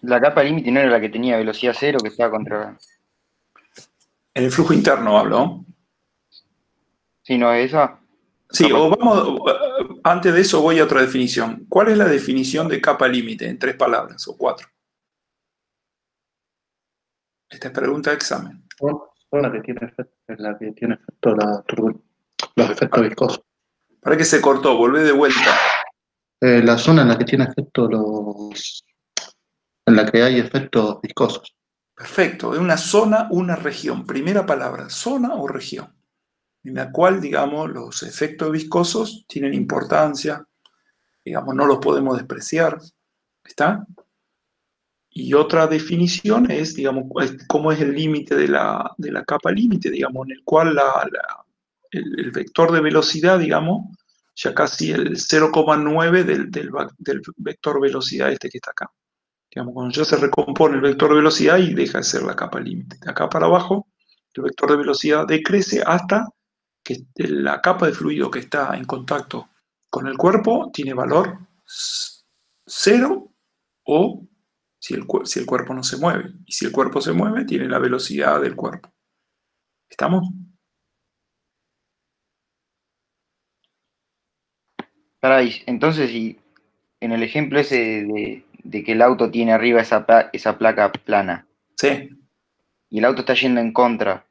La capa límite no era la que tenía velocidad cero, que estaba contra... En el flujo interno hablo. Sí, ¿no es esa? Sí, o vamos, antes de eso voy a otra definición. ¿Cuál es la definición de capa límite en 3 palabras o 4? Esta es pregunta de examen. La que tiene efecto, la que tiene efecto los efectos viscosos. ¿Para qué se cortó? Volvé de vuelta. La zona en la que tiene efecto en la que hay efectos viscosos. Perfecto, de una zona, una región. Primera palabra, zona o región, en la cual, digamos, los efectos viscosos tienen importancia, digamos, no los podemos despreciar. ¿Está? Y otra definición es, digamos, cómo es el límite de la capa límite, digamos, en el cual el vector de velocidad, digamos, ya casi el 0,9 del vector velocidad este que está acá. Digamos, cuando ya se recompone el vector de velocidad y deja de ser la capa límite. De acá para abajo, el vector de velocidad decrece hasta que la capa de fluido que está en contacto con el cuerpo tiene valor 0 o si el cuerpo no se mueve. Y si el cuerpo se mueve, tiene la velocidad del cuerpo. ¿Estamos? Caray, entonces, si en el ejemplo ese de que el auto tiene arriba esa placa plana Sí, y el auto está yendo en contra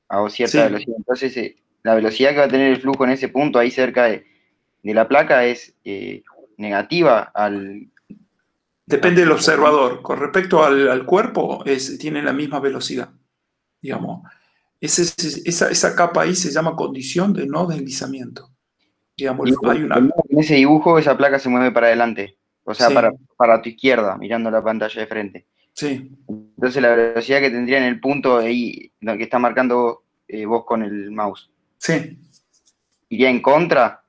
a cierta sí. velocidad, entonces la velocidad que va a tener el flujo en ese punto ahí cerca de la placa es negativa al... Depende del observador. Con respecto al cuerpo, tiene la misma velocidad. Digamos, esa capa ahí se llama condición de no deslizamiento. Digamos, hay una... En ese dibujo esa placa se mueve para adelante, o sea, Sí. para tu izquierda, mirando la pantalla de frente. Sí. Entonces la velocidad que tendría en el punto ahí, lo que está marcando vos con el mouse, Sí. iría en contra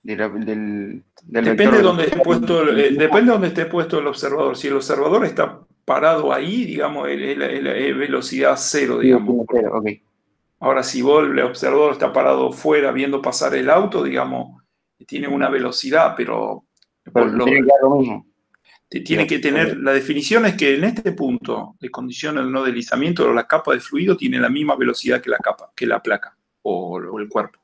del Depende de dónde esté puesto, vector. depende de dónde esté puesto el observador. Si el observador está parado ahí, digamos, es velocidad cero, digamos. Cero, okay. Ahora, si vos, el observador está parado fuera viendo pasar el auto, digamos, tiene una velocidad, pero Tiene que dar lo mismo. tiene que tener, la definición es que en este punto de condición del no deslizamiento, la capa de fluido tiene la misma velocidad que la placa o el cuerpo.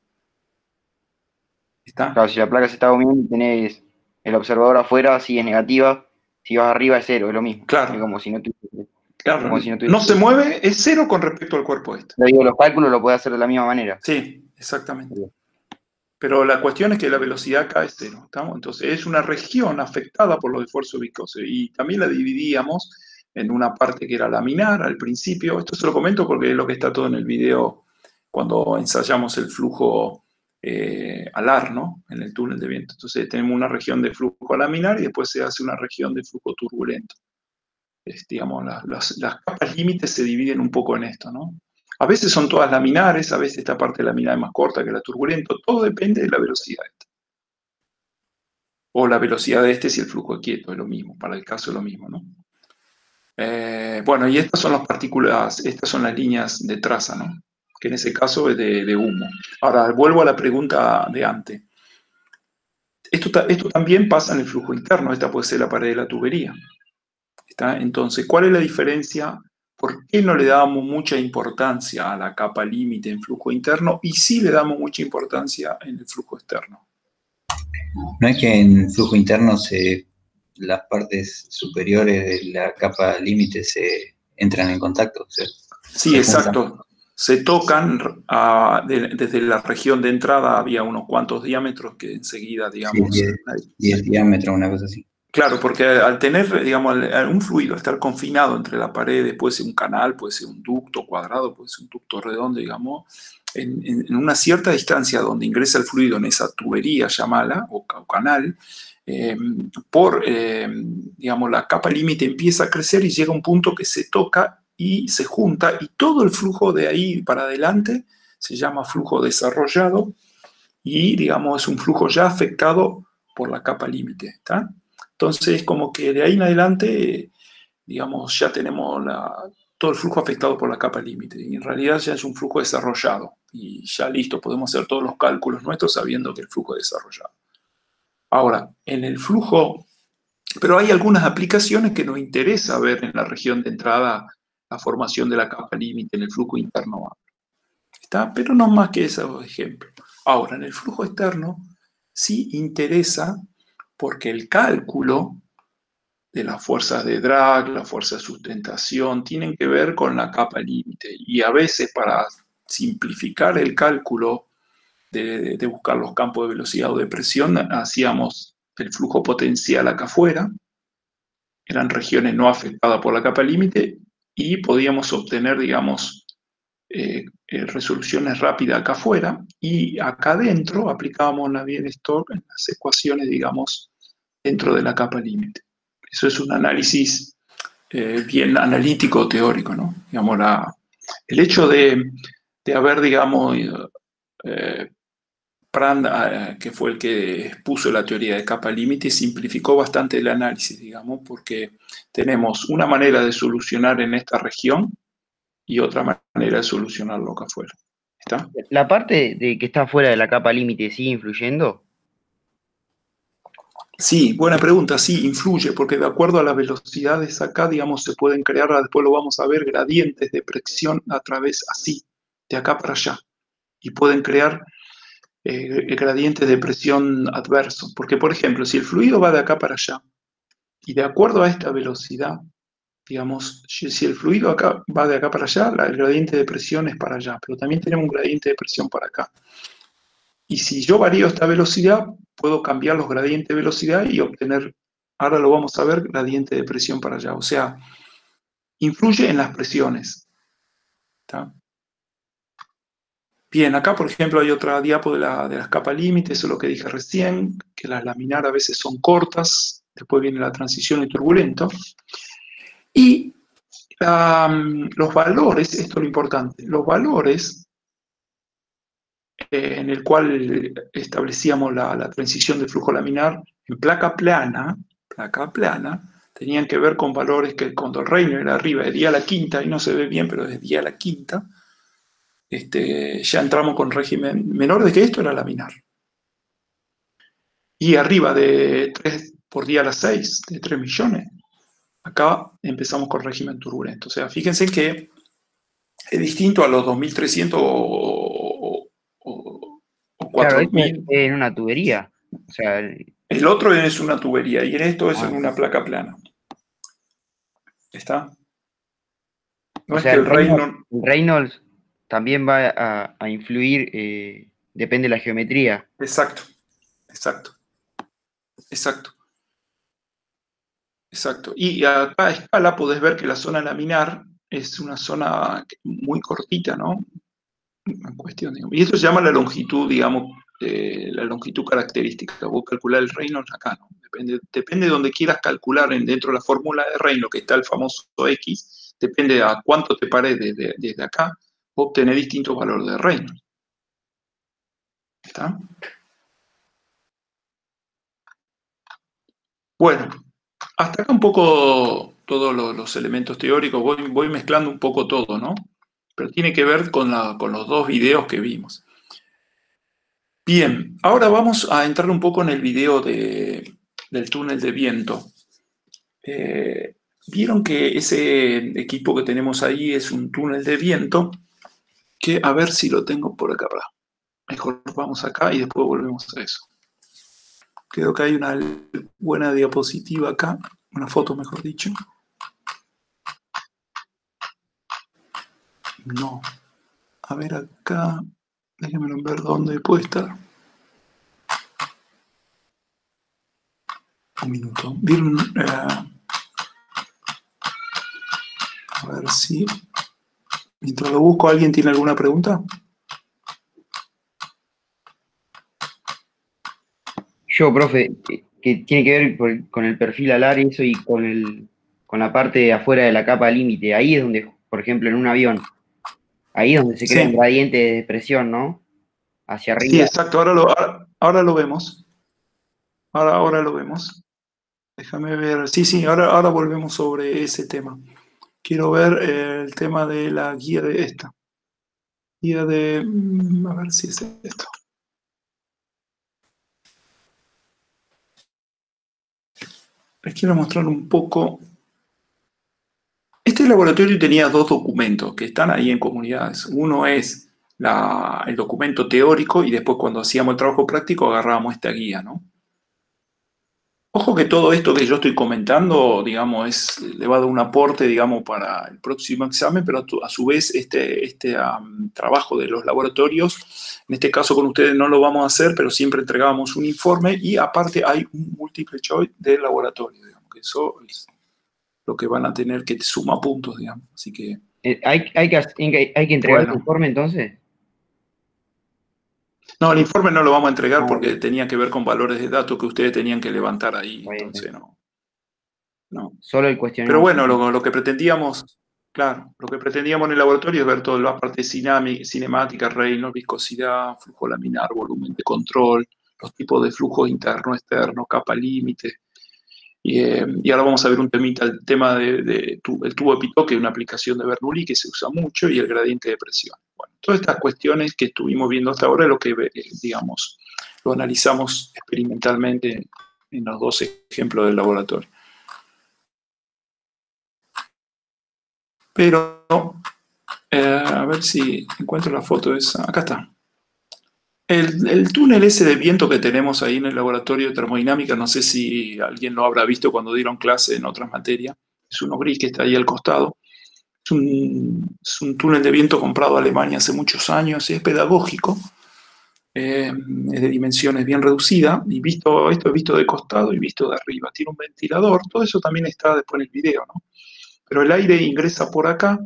¿Está? Claro, si la placa se está moviendo y tenés el observador afuera, si es negativa, si vas arriba es cero, es lo mismo. Claro. Es como si no Claro, como si no se mueve, es cero con respecto al cuerpo este. Lo digo, los cálculos lo puedes hacer de la misma manera. Sí, exactamente. Pero la cuestión es que la velocidad acá es cero. ¿Estamos? Entonces es una región afectada por los esfuerzos viscosos. Y también la dividíamos en una parte que era laminar al principio. Esto se lo comento porque es lo que está todo en el video cuando ensayamos el flujo alar, ¿no? En el túnel de viento. Entonces tenemos una región de flujo laminar y después se hace una región de flujo turbulento. Digamos, las capas límites se dividen un poco en esto, ¿no? A veces son todas laminares, a veces esta parte laminar es más corta que la turbulento, todo depende de la velocidad esta. O la velocidad de este si el flujo es quieto, es lo mismo, para el caso es lo mismo, ¿no? Bueno, y estas son las partículas, estas son las líneas de traza, ¿no? Que en ese caso es de humo. Ahora, vuelvo a la pregunta de antes. Esto también pasa en el flujo interno, esta puede ser la pared de la tubería. ¿Está? Entonces, ¿cuál es la diferencia? ¿Por qué no le damos mucha importancia a la capa límite en flujo interno y sí le damos mucha importancia en el flujo externo? ¿No es que en flujo interno las partes superiores de la capa límite se entran en contacto? Sí, exacto. Se tocan desde la región de entrada, había unos cuantos diámetros que enseguida, digamos... Sí, 10 diámetros, una cosa así. Claro, porque al tener, digamos, un fluido, estar confinado entre la pared, puede ser un canal, puede ser un ducto cuadrado, puede ser un ducto redondo, digamos, en una cierta distancia donde ingresa el fluido en esa tubería, llamala, o canal, digamos, la capa límite empieza a crecer y llega a un punto que se toca y se junta, y todo el flujo de ahí para adelante se llama flujo desarrollado, y, digamos, es un flujo ya afectado por la capa límite, ¿está? Entonces, como que de ahí en adelante, digamos, ya tenemos todo el flujo afectado por la capa límite, y en realidad ya es un flujo desarrollado, y ya listo, podemos hacer todos los cálculos nuestros sabiendo que el flujo es desarrollado. Ahora, en el flujo, pero hay algunas aplicaciones que nos interesa ver en la región de entrada la formación de la capa límite en el flujo interno. ¿Está? Pero no más que esos ejemplos. Ahora, en el flujo externo sí interesa porque el cálculo de las fuerzas de drag, la fuerza de sustentación, tienen que ver con la capa límite. Y a veces para simplificar el cálculo de buscar los campos de velocidad o de presión, hacíamos el flujo potencial acá afuera, eran regiones no afectadas por la capa límite, y podíamos obtener, digamos, resoluciones rápidas acá afuera, y acá adentro aplicábamos Navier-Stokes en las ecuaciones, digamos, dentro de la capa límite. Eso es un análisis bien analítico teórico, ¿no? Digamos, el hecho de haber, digamos, Prand, que fue el que expuso la teoría de capa límite, simplificó bastante el análisis, digamos, porque tenemos una manera de solucionar en esta región y otra manera de solucionarlo acá afuera. ¿Está? ¿La parte de que está fuera de la capa límite sigue influyendo? Sí, buena pregunta, sí, influye, porque de acuerdo a las velocidades acá, digamos, se pueden crear, después lo vamos a ver, gradientes de presión a través así, de acá para allá, y pueden crear gradientes de presión adversos, porque por ejemplo, si el fluido va de acá para allá, y de acuerdo a esta velocidad, digamos, si el fluido acá va de acá para allá, el gradiente de presión es para allá, pero también tenemos un gradiente de presión para acá. Y si yo varío esta velocidad, puedo cambiar los gradientes de velocidad y obtener, ahora lo vamos a ver, gradiente de presión para allá. O sea, influye en las presiones. ¿Está? Bien, acá por ejemplo hay otra diapo de las capas límites, eso es lo que dije recién, que las laminar a veces son cortas, después viene la transición y turbulento. Y los valores, esto es lo importante, los valores en el cual establecíamos la transición de flujo laminar en placa plana, tenían que ver con valores que cuando el Reino era arriba de 10 a la quinta, y no se ve bien, pero es 10 a la quinta, ya entramos con régimen menor de que esto era laminar. Y arriba de 3 por 10 a la 6, de 3 millones, acá empezamos con régimen turbulento. O sea, fíjense que es distinto a los 2300 o Claro, 4000. esto es en una tubería. O sea, El otro es una tubería y en esto es Ah. en una placa plana. ¿Está? No o es sea, que el Reynolds... Reynolds también va a influir, depende de la geometría. Exacto, exacto, exacto, exacto. Y acá a escala podés ver que la zona laminar es una zona muy cortita, ¿no? En cuestión, digamos. Y esto se llama la longitud, digamos, la longitud característica. Vos calculás el Reynolds acá, ¿no? Depende de donde quieras calcular dentro de la fórmula de Reynolds, que está el famoso X, depende a cuánto te pares desde acá, obtener distintos valores de Reynolds. ¿Está? Bueno, hasta acá un poco todos los elementos teóricos, voy mezclando un poco todo, ¿no? Pero tiene que ver con los dos videos que vimos. Bien, ahora vamos a entrar un poco en el video del túnel de viento. Vieron que ese equipo que tenemos ahí es un túnel de viento, que a ver si lo tengo por acá. Mejor vamos acá y después volvemos a eso. Creo que hay una buena diapositiva acá, una foto mejor dicho. No. A ver acá, déjenme ver dónde puede estar. Un minuto. ¿Vieron? A ver si... Mientras lo busco, ¿alguien tiene alguna pregunta? Yo, profe, que tiene que ver con el perfil alar y eso y con la parte de afuera de la capa límite. Ahí es donde, por ejemplo, en un avión, ahí es donde se crean Sí. gradientes de presión, ¿no? hacia Sí, arriba. exacto, ahora lo vemos. Ahora lo vemos. Déjame ver. Sí, sí, ahora volvemos sobre ese tema. Quiero ver el tema de la guía de esta. Guía de... a ver si es esto. Les quiero mostrar un poco. Este laboratorio tenía dos documentos que están ahí en comunidades. Uno es el documento teórico y después cuando hacíamos el trabajo práctico agarrábamos esta guía, ¿no? Ojo que todo esto que yo estoy comentando, digamos, le va a dar un aporte, digamos, para el próximo examen, pero a su vez este trabajo de los laboratorios, en este caso con ustedes no lo vamos a hacer, pero siempre entregábamos un informe y aparte hay un múltiple choice del laboratorio, digamos, que eso es lo que van a tener que suma puntos, digamos. Así que... ¿Hay que entregar Bueno. un informe entonces? No, el informe no lo vamos a entregar porque Ok. tenía que ver con valores de datos que ustedes tenían que levantar ahí, Está bien, entonces no. No. Solo el Pero cuestionario. bueno, lo que pretendíamos, claro, lo que pretendíamos en el laboratorio es ver toda la parte cinemática, Reynolds, viscosidad, flujo laminar, volumen de control, los tipos de flujo interno, externo, capa límite. Y ahora vamos a ver un temita, el tema el tubo de Pitot, que es una aplicación de Bernoulli que se usa mucho, y el gradiente de presión. Bueno, todas estas cuestiones que estuvimos viendo hasta ahora es lo que, digamos, lo analizamos experimentalmente en los dos ejemplos del laboratorio. Pero, a ver si encuentro la foto esa. Acá está. El túnel ese de viento que tenemos ahí en el laboratorio de termodinámica, no sé si alguien lo habrá visto cuando dieron clase en otras materias, es uno gris que está ahí al costado. Es un túnel de viento comprado a Alemania hace muchos años, es pedagógico, es de dimensiones bien reducidas, y esto es visto de costado y visto de arriba. Tiene un ventilador, todo eso también está después en el video, ¿no? Pero el aire ingresa por acá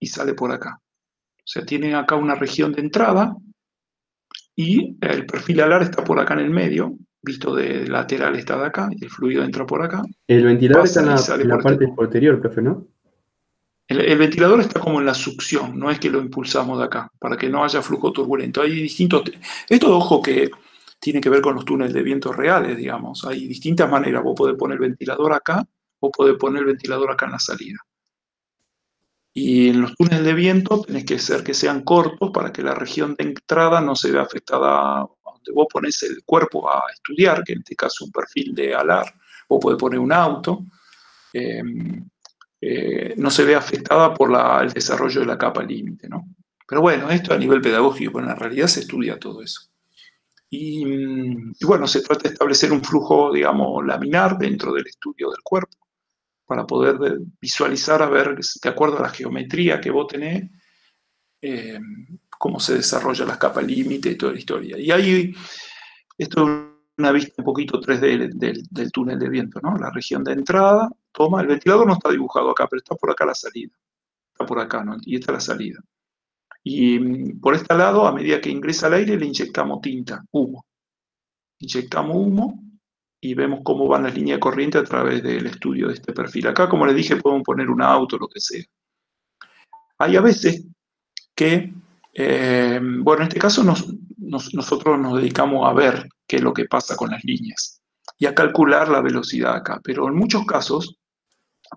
y sale por acá. O sea, tiene acá una región de entrada y el perfil alar está por acá en el medio, visto de lateral está de acá, y el fluido entra por acá, El ventilador está pasa y sale en la por este parte tubo. posterior, profe, ¿no? El ventilador está como en la succión, no es que lo impulsamos de acá, para que no haya flujo turbulento. Hay distintos... Esto, ojo, que tiene que ver con los túneles de viento reales, digamos. Hay distintas maneras. Vos podés poner el ventilador acá, o podés poner el ventilador acá en la salida. Y en los túneles de viento tenés que hacer que sean cortos para que la región de entrada no se vea afectada. Donde vos pones el cuerpo a estudiar, que en este caso un perfil de alar, vos podés poner un auto, no se ve afectada por el desarrollo de la capa límite, ¿no? Pero bueno, esto a nivel pedagógico, pero en la realidad se estudia todo eso. Y bueno, se trata de establecer un flujo, digamos, laminar dentro del estudio del cuerpo, para poder visualizar, a ver, de acuerdo a la geometría que vos tenés, cómo se desarrollan las capas límite y toda la historia. Y ahí, esto es una vista un poquito 3D del túnel de viento, ¿no? La región de entrada, toma, el ventilador no está dibujado acá, pero está por acá la salida. Está por acá, ¿no? Y esta es la salida. Y por este lado, a medida que ingresa el aire, le inyectamos tinta, humo. Inyectamos humo y vemos cómo van las líneas de corriente a través del estudio de este perfil. Acá, como les dije, podemos poner un auto, lo que sea. Hay a veces que, bueno, en este caso nosotros nos dedicamos a ver qué es lo que pasa con las líneas y a calcular la velocidad acá, pero en muchos casos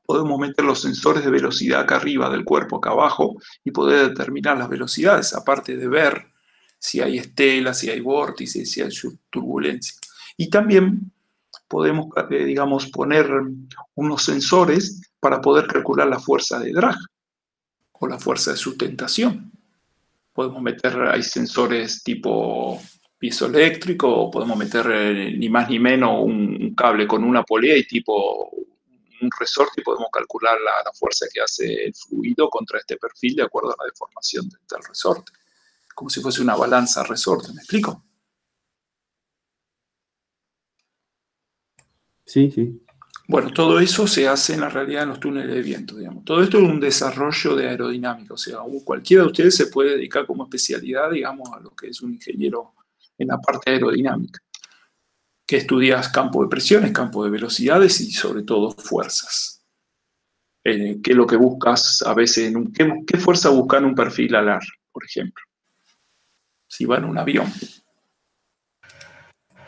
podemos meter los sensores de velocidad acá arriba del cuerpo, acá abajo, y poder determinar las velocidades, aparte de ver si hay estelas, si hay vórtices, si hay turbulencia. Y también podemos, digamos, poner unos sensores para poder calcular la fuerza de drag o la fuerza de sustentación. Podemos meter, hay sensores tipo piezoeléctrico, o podemos meter ni más ni menos un cable con una polea y tipo un resorte y podemos calcular la fuerza que hace el fluido contra este perfil de acuerdo a la deformación del resorte. Como si fuese una balanza resorte, ¿me explico? Sí, sí. Bueno, todo eso se hace en la realidad en los túneles de viento, digamos. Todo esto es un desarrollo de aerodinámica, o sea, cualquiera de ustedes se puede dedicar como especialidad, digamos, a lo que es un ingeniero en la parte aerodinámica, que estudias campo de presiones, campo de velocidades y sobre todo fuerzas. ¿Qué es lo que buscas a veces? ¿Qué fuerza buscar en un perfil alar, por ejemplo? si va en un avión.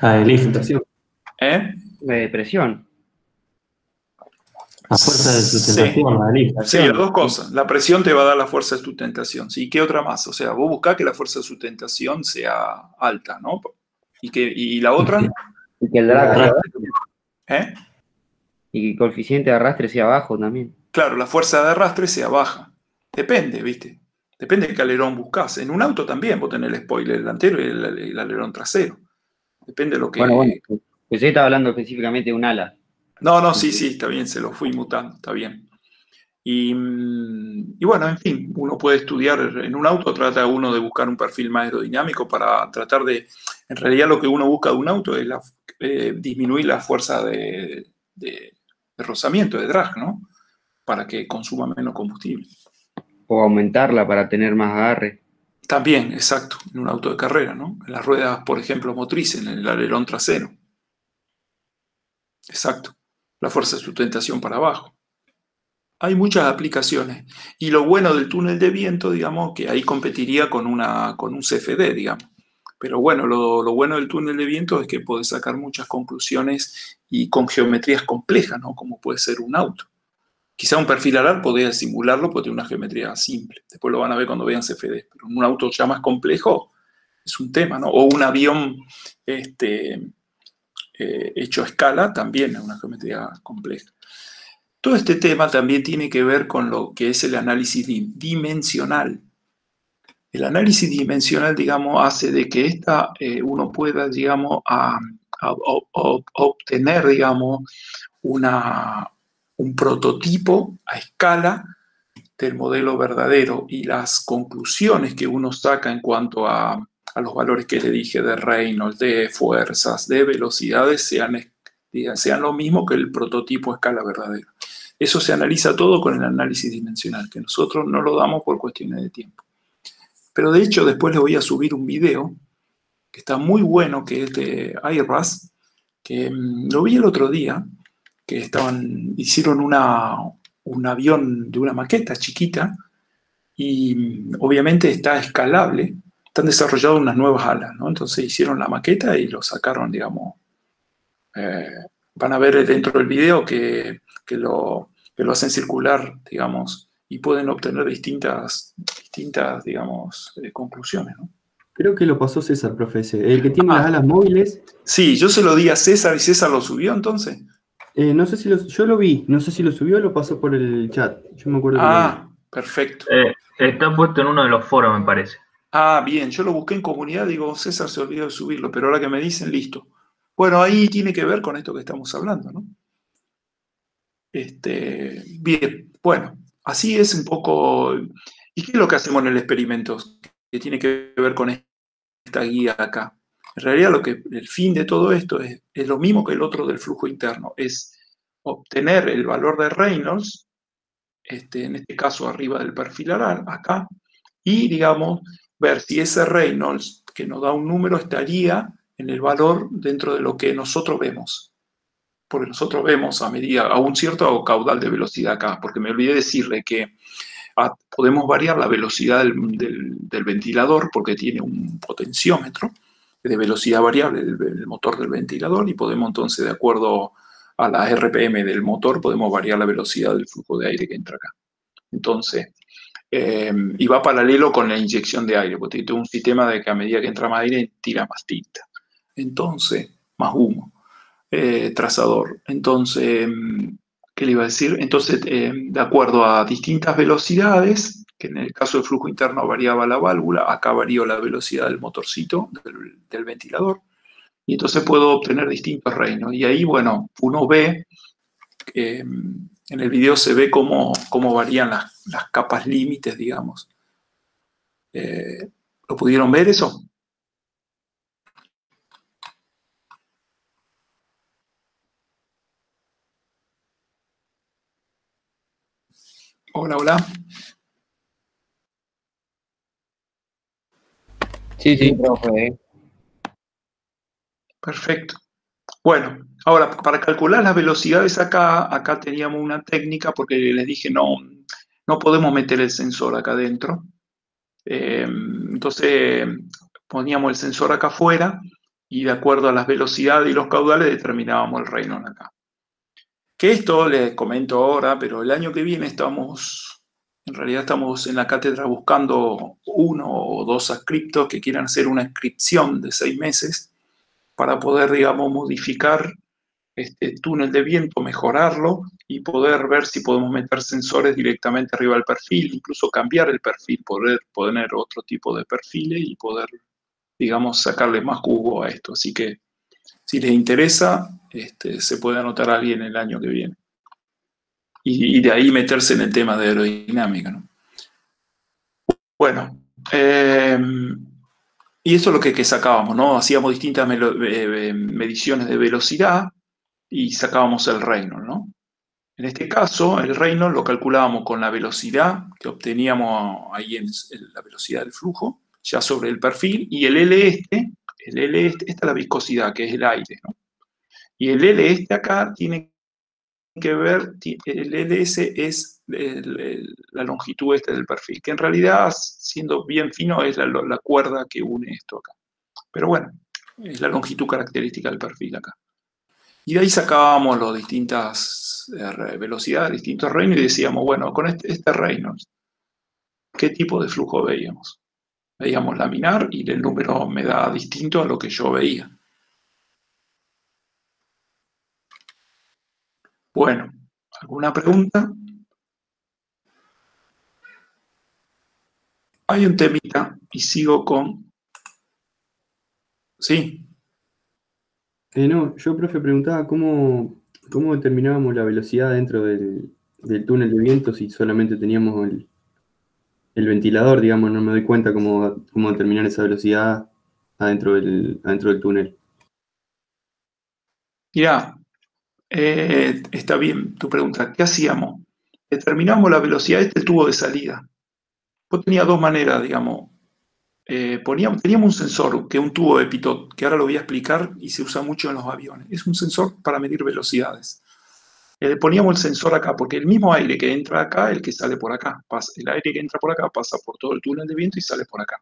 El lift. Sustentación. ¿Eh? De presión. A fuerza de sustentación, la lift. Sí, las dos cosas. La presión te va a dar la fuerza de sustentación. ¿Sí? ¿Qué otra más? O sea, vos buscás que la fuerza de sustentación sea alta, ¿no? ¿Y la otra? Y que el drag sea bajo. ¿Eh? Y que el coeficiente de arrastre sea bajo también. Claro, la fuerza de arrastre sea baja. Depende, ¿viste? Depende de qué alerón buscás. En un auto también vos tenés el spoiler delantero y el alerón trasero. Depende de lo que... Bueno, pues yo estaba hablando específicamente de un ala. No, sí, está bien, se lo fui mutando, está bien. Y bueno, en fin, uno puede estudiar en un auto, trata uno de buscar un perfil más aerodinámico para tratar de, en realidad lo que uno busca de un auto es disminuir la fuerza de rozamiento, de drag, ¿no? Para que consuma menos combustible. O aumentarla para tener más agarre. También, exacto, en un auto de carrera, ¿no? En las ruedas, por ejemplo, motrices, en el alerón trasero. Exacto, la fuerza de sustentación para abajo. Hay muchas aplicaciones. Y lo bueno del túnel de viento, digamos, que ahí competiría con un CFD, digamos. Pero bueno, lo bueno del túnel de viento es que podés sacar muchas conclusiones y con geometrías complejas, ¿no? Como puede ser un auto. Quizá un perfil alar podría simularlo porque tiene una geometría simple. Después lo van a ver cuando vean CFD. Pero un auto ya más complejo es un tema, ¿no? O un avión hecho a escala también es una geometría compleja. Todo este tema también tiene que ver con lo que es el análisis dimensional. El análisis dimensional, digamos, hace de que uno pueda, digamos, obtener, digamos, un prototipo a escala del modelo verdadero y las conclusiones que uno saca en cuanto a los valores que le dije de Reynolds, de fuerzas, de velocidades, sean lo mismo que el prototipo a escala verdadera. Eso se analiza todo con el análisis dimensional, que nosotros no lo damos por cuestiones de tiempo. Pero de hecho después les voy a subir un video que está muy bueno, que es de Airbus, que lo vi el otro día, que hicieron un avión de una maqueta chiquita y obviamente está escalable, están desarrollando unas nuevas alas, ¿no? Entonces hicieron la maqueta y lo sacaron, digamos, van a ver dentro del video que lo hacen circular, digamos, y pueden obtener distintas digamos, conclusiones, ¿no? Creo que lo pasó César, profe, el que tiene las alas móviles. Sí, yo se lo di a César y César lo subió entonces. No sé si yo lo vi, no sé si lo subió o lo pasó por el chat. Yo me acuerdo que perfecto. Está puesto en uno de los foros, me parece. Bien, yo lo busqué en comunidad, digo, César se olvidó de subirlo, pero ahora que me dicen, listo. Bueno, ahí tiene que ver con esto que estamos hablando, ¿no? Bien, bueno, así es un poco. ¿Y qué es lo que hacemos en el experimento que tiene que ver con esta guía acá? En realidad el fin de todo esto es lo mismo que el otro del flujo interno, es obtener el valor de Reynolds, en este caso arriba del perfil alar, acá, y digamos, ver si ese Reynolds que nos da un número estaría en el valor dentro de lo que nosotros vemos. Porque nosotros vemos a un cierto caudal de velocidad acá, porque me olvidé decirle que podemos variar la velocidad del ventilador porque tiene un potenciómetro de velocidad variable del motor del ventilador y podemos entonces, de acuerdo a la RPM del motor, podemos variar la velocidad del flujo de aire que entra acá. Entonces, y va paralelo con la inyección de aire, porque tiene un sistema de que a medida que entra más aire, tira más tinta. Entonces, más humo. Trazador. Entonces, ¿qué le iba a decir? Entonces, de acuerdo a distintas velocidades, que en el caso del flujo interno variaba la válvula, acá varió la velocidad del motorcito, del ventilador, y entonces puedo obtener distintos reinos. Y ahí, bueno, uno ve, en el video se ve cómo varían las capas límites, digamos. ¿Lo pudieron ver eso? Hola, hola. Sí, profe. Perfecto. Bueno, ahora, para calcular las velocidades acá teníamos una técnica porque les dije no podemos meter el sensor acá adentro. Entonces, poníamos el sensor acá afuera y de acuerdo a las velocidades y los caudales determinábamos el Reynolds acá. Que esto les comento ahora, pero el año que viene en realidad estamos en la cátedra buscando 1 o 2 adscriptos que quieran hacer una inscripción de 6 meses para poder, digamos, modificar este túnel de viento, mejorarlo y poder ver si podemos meter sensores directamente arriba del perfil, incluso cambiar el perfil, poder poner otro tipo de perfiles y poder, digamos, sacarle más jugo a esto. Así que si les interesa, se puede anotar a alguien el año que viene. Y de ahí meterse en el tema de aerodinámica, ¿no? Bueno, y eso es lo que sacábamos, ¿no? Hacíamos distintas mediciones de velocidad y sacábamos el Reynolds, ¿no? En este caso, el Reynolds lo calculábamos con la velocidad que obteníamos ahí en la velocidad del flujo, ya sobre el perfil, y el L esta es la viscosidad, que es el aire, ¿no? Y el L acá tiene que ver, el LS es la longitud del perfil, que en realidad, siendo bien fino, es la cuerda que une esto acá. Pero bueno, es la longitud característica del perfil acá. Y de ahí sacábamos las distintas velocidades, distintos Reynolds, y decíamos, bueno, con este Reynolds, ¿qué tipo de flujo veíamos? Veíamos laminar y el número me da distinto a lo que yo veía. Bueno, ¿alguna pregunta? Hay un temita y sigo con... ¿Sí? No, yo, profe, preguntaba cómo determinábamos la velocidad dentro del túnel de viento si solamente teníamos el ventilador, digamos, no me doy cuenta cómo determinar esa velocidad adentro del túnel. Mirá, está bien tu pregunta. ¿Qué hacíamos? Determinamos la velocidad del tubo de salida. Pues tenía dos maneras, digamos. Teníamos un sensor, que es un tubo de pitot, que ahora lo voy a explicar y se usa mucho en los aviones. Es un sensor para medir velocidades. Poníamos el sensor acá, porque el mismo aire que entra acá, el que sale por acá. El aire que entra por acá pasa por todo el túnel de viento y sale por acá.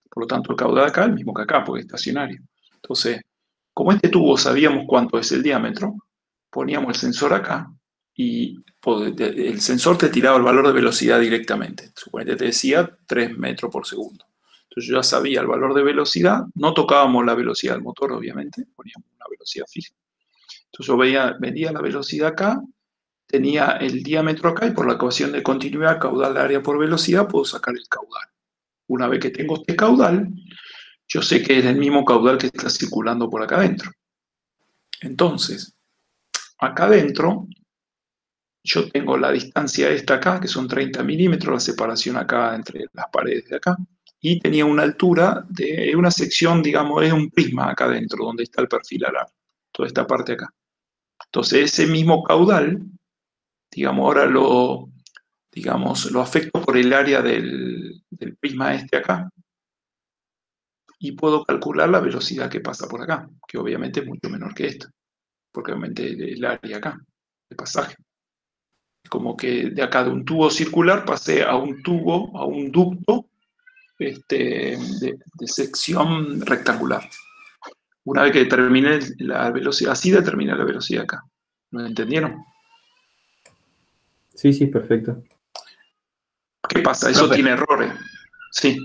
Por lo tanto, el caudal acá es el mismo que acá, porque es estacionario. Entonces, como este tubo sabíamos cuánto es el diámetro, poníamos el sensor acá y el sensor te tiraba el valor de velocidad directamente. Suponete te decía 3 metros por segundo. Entonces yo ya sabía el valor de velocidad, no tocábamos la velocidad del motor, obviamente, poníamos una velocidad fija. Entonces yo medía la velocidad acá, tenía el diámetro acá y por la ecuación de continuidad caudal área por velocidad puedo sacar el caudal. Una vez que tengo este caudal, yo sé que es el mismo caudal que está circulando por acá adentro. Entonces, acá adentro, yo tengo la distancia esta acá, que son 30 milímetros, la separación acá entre las paredes de acá, y tenía una altura de una sección, digamos, es un prisma acá adentro, donde está el perfil alar, toda esta parte acá. Entonces, ese mismo caudal, digamos, ahora lo afecto por el área del prisma este acá, y puedo calcular la velocidad que pasa por acá, que obviamente es mucho menor que esta, porque obviamente el área acá, de pasaje. Es como que de acá de un tubo circular pasé a un tubo, a un ducto de sección rectangular. Una vez que determiné la velocidad, así determiné la velocidad acá. ¿No entendieron? Sí, perfecto. ¿Qué pasa? Eso Profe, tiene errores. Sí.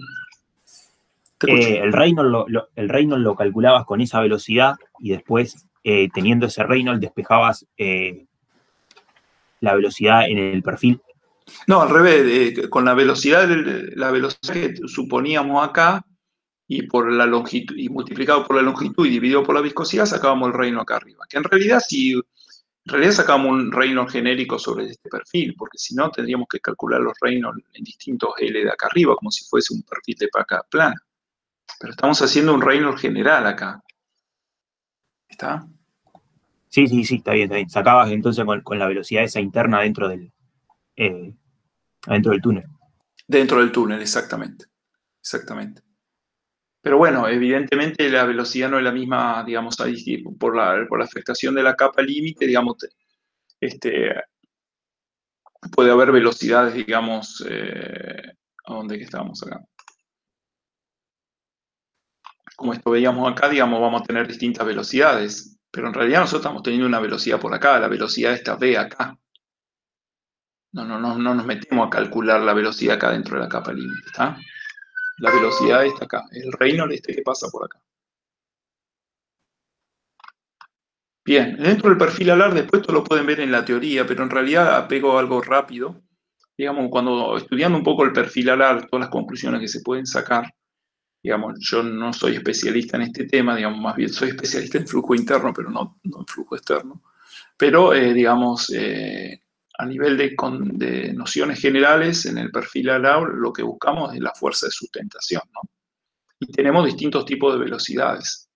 el Reynolds lo calculabas con esa velocidad y después, teniendo ese Reynolds, despejabas la velocidad en el perfil. No, al revés, con la velocidad que suponíamos acá y por la longitud, y multiplicado por la longitud y dividido por la viscosidad, sacábamos el Reynolds acá arriba. Que en realidad sacábamos un Reynolds genérico sobre este perfil, porque si no tendríamos que calcular los Reynolds en distintos L de acá arriba, como si fuese un perfil de placa plana. Pero estamos haciendo un Reynolds general acá. ¿Está? Sí, está bien. Sacabas entonces con la velocidad esa interna dentro del túnel. Dentro del túnel, exactamente. Pero bueno, evidentemente la velocidad no es la misma, digamos, por la afectación de la capa límite, digamos, puede haber velocidades, digamos, ¿a dónde que estábamos acá? como esto veíamos acá, digamos, vamos a tener distintas velocidades, pero en realidad nosotros estamos teniendo una velocidad por acá, la velocidad esta V acá. No nos metemos a calcular la velocidad acá dentro de la capa límite, ¿está? La velocidad está acá, el Reynolds este que pasa por acá. Bien, dentro del perfil alar, después esto lo pueden ver en la teoría, pero en realidad apego algo rápido. Digamos, cuando estudiando un poco el perfil alar, todas las conclusiones que se pueden sacar, digamos, yo no soy especialista en este tema, digamos, más bien soy especialista en flujo interno, pero no en flujo externo. Pero, digamos, a nivel de nociones generales, en el perfil alar lo que buscamos es la fuerza de sustentación, ¿no? Y tenemos distintos tipos de velocidades.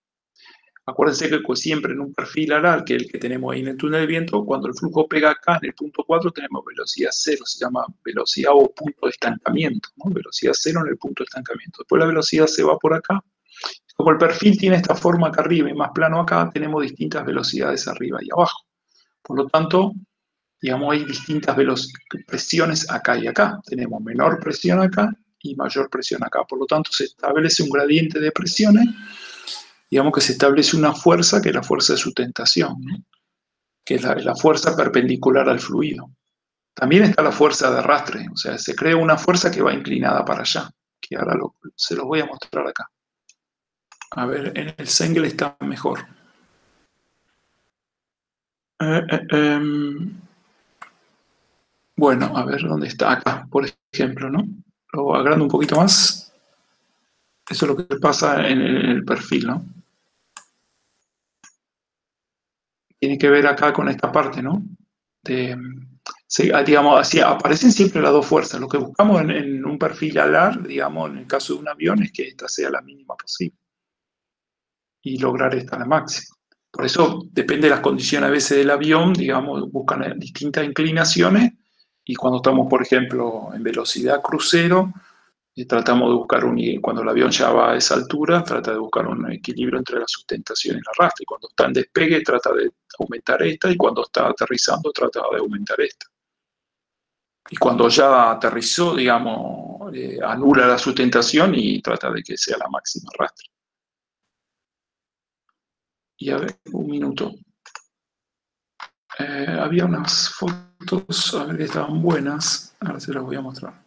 Acuérdense que siempre en un perfil alar, que es el que tenemos ahí en el túnel de viento, cuando el flujo pega acá en el punto 4 tenemos velocidad 0, se llama velocidad o punto de estancamiento, ¿no? Velocidad 0 en el punto de estancamiento. Después la velocidad se va por acá. Como el perfil tiene esta forma acá arriba y más plano acá, tenemos distintas velocidades arriba y abajo. Por lo tanto, digamos, hay distintas presiones acá y acá. Tenemos menor presión acá y mayor presión acá. Por lo tanto, se establece un gradiente de presiones. Digamos que se establece una fuerza que es la fuerza de sustentación, ¿no? Que es la fuerza perpendicular al fluido. También está la fuerza de arrastre, o sea, se crea una fuerza que va inclinada para allá, que ahora se los voy a mostrar acá. A ver, en el Sengel está mejor. Bueno, a ver dónde está. Acá, por ejemplo, ¿no? Lo agrando un poquito más. Eso es lo que pasa en el perfil, ¿no? Tiene que ver acá con esta parte, ¿no? Digamos, así aparecen siempre las dos fuerzas. Lo que buscamos en un perfil alar, digamos, en el caso de un avión, es que esta sea la mínima posible y lograr esta la máxima. Por eso depende de las condiciones a veces del avión, digamos, buscan distintas inclinaciones y cuando estamos, por ejemplo, en velocidad crucero, tratamos de buscar cuando el avión ya va a esa altura, trata de buscar un equilibrio entre la sustentación y el arrastre. Cuando está en despegue, trata de aumentar esta, y cuando está aterrizando, trata de aumentar esta. Y cuando ya aterrizó, digamos, anula la sustentación y trata de que sea la máxima arrastre. Y a ver, un minuto. Había unas fotos, a ver, que estaban buenas. Ahora se las voy a mostrar.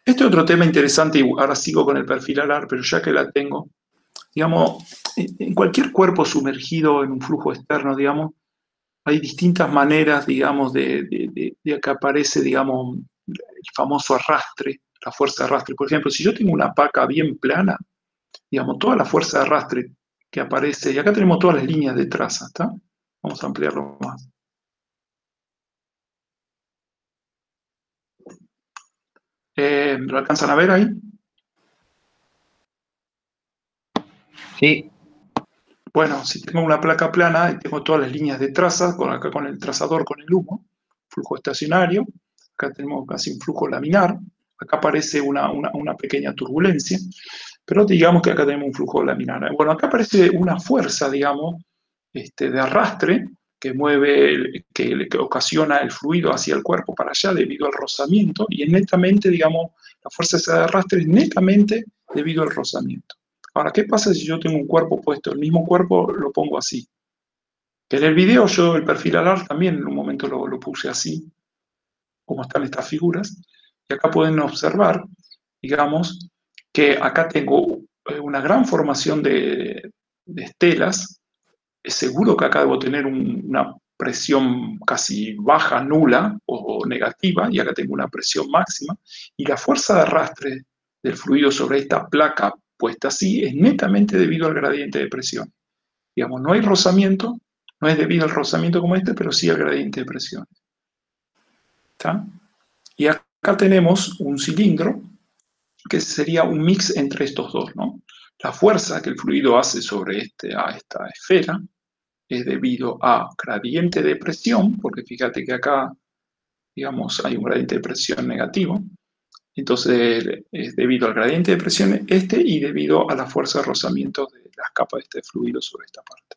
Este es otro tema interesante, y ahora sigo con el perfil alar, pero ya que la tengo, digamos, en cualquier cuerpo sumergido en un flujo externo, digamos, hay distintas maneras, digamos, de que aparece, digamos, el famoso arrastre, la fuerza de arrastre. Por ejemplo, si yo tengo una paca bien plana, digamos, toda la fuerza de arrastre que aparece, y acá tenemos todas las líneas de traza, ¿está? Vamos a ampliarlo más. ¿Lo alcanzan a ver ahí? Sí. Bueno, si tengo una placa plana y tengo todas las líneas de traza, acá con el trazador, con el humo, flujo estacionario, acá tenemos casi un flujo laminar, acá aparece una pequeña turbulencia, pero digamos que acá tenemos un flujo laminar. Bueno, acá aparece una fuerza, digamos, de arrastre que mueve, que ocasiona el fluido hacia el cuerpo para allá debido al rozamiento, y es netamente, digamos, la fuerza esa de arrastre es netamente debido al rozamiento. Ahora, ¿qué pasa si yo tengo un cuerpo puesto? El mismo cuerpo lo pongo así. Que en el video yo el perfil alar también en un momento lo puse así, como están estas figuras. Y acá pueden observar, digamos, que acá tengo una gran formación de estelas. Es seguro que acá debo tener una presión casi baja, nula o negativa, y acá tengo una presión máxima. Y la fuerza de arrastre del fluido sobre esta placa puesta así es netamente debido al gradiente de presión. Digamos, no hay rozamiento, no es debido al rozamiento como este, pero sí al gradiente de presión. ¿Está? Y acá tenemos un cilindro que sería un mix entre estos dos, ¿no? La fuerza que el fluido hace sobre esta esfera es debido a gradiente de presión, porque fíjate que acá, digamos, hay un gradiente de presión negativo. Entonces es debido al gradiente de presión y debido a la fuerza de rozamiento de las capas de este fluido sobre esta parte.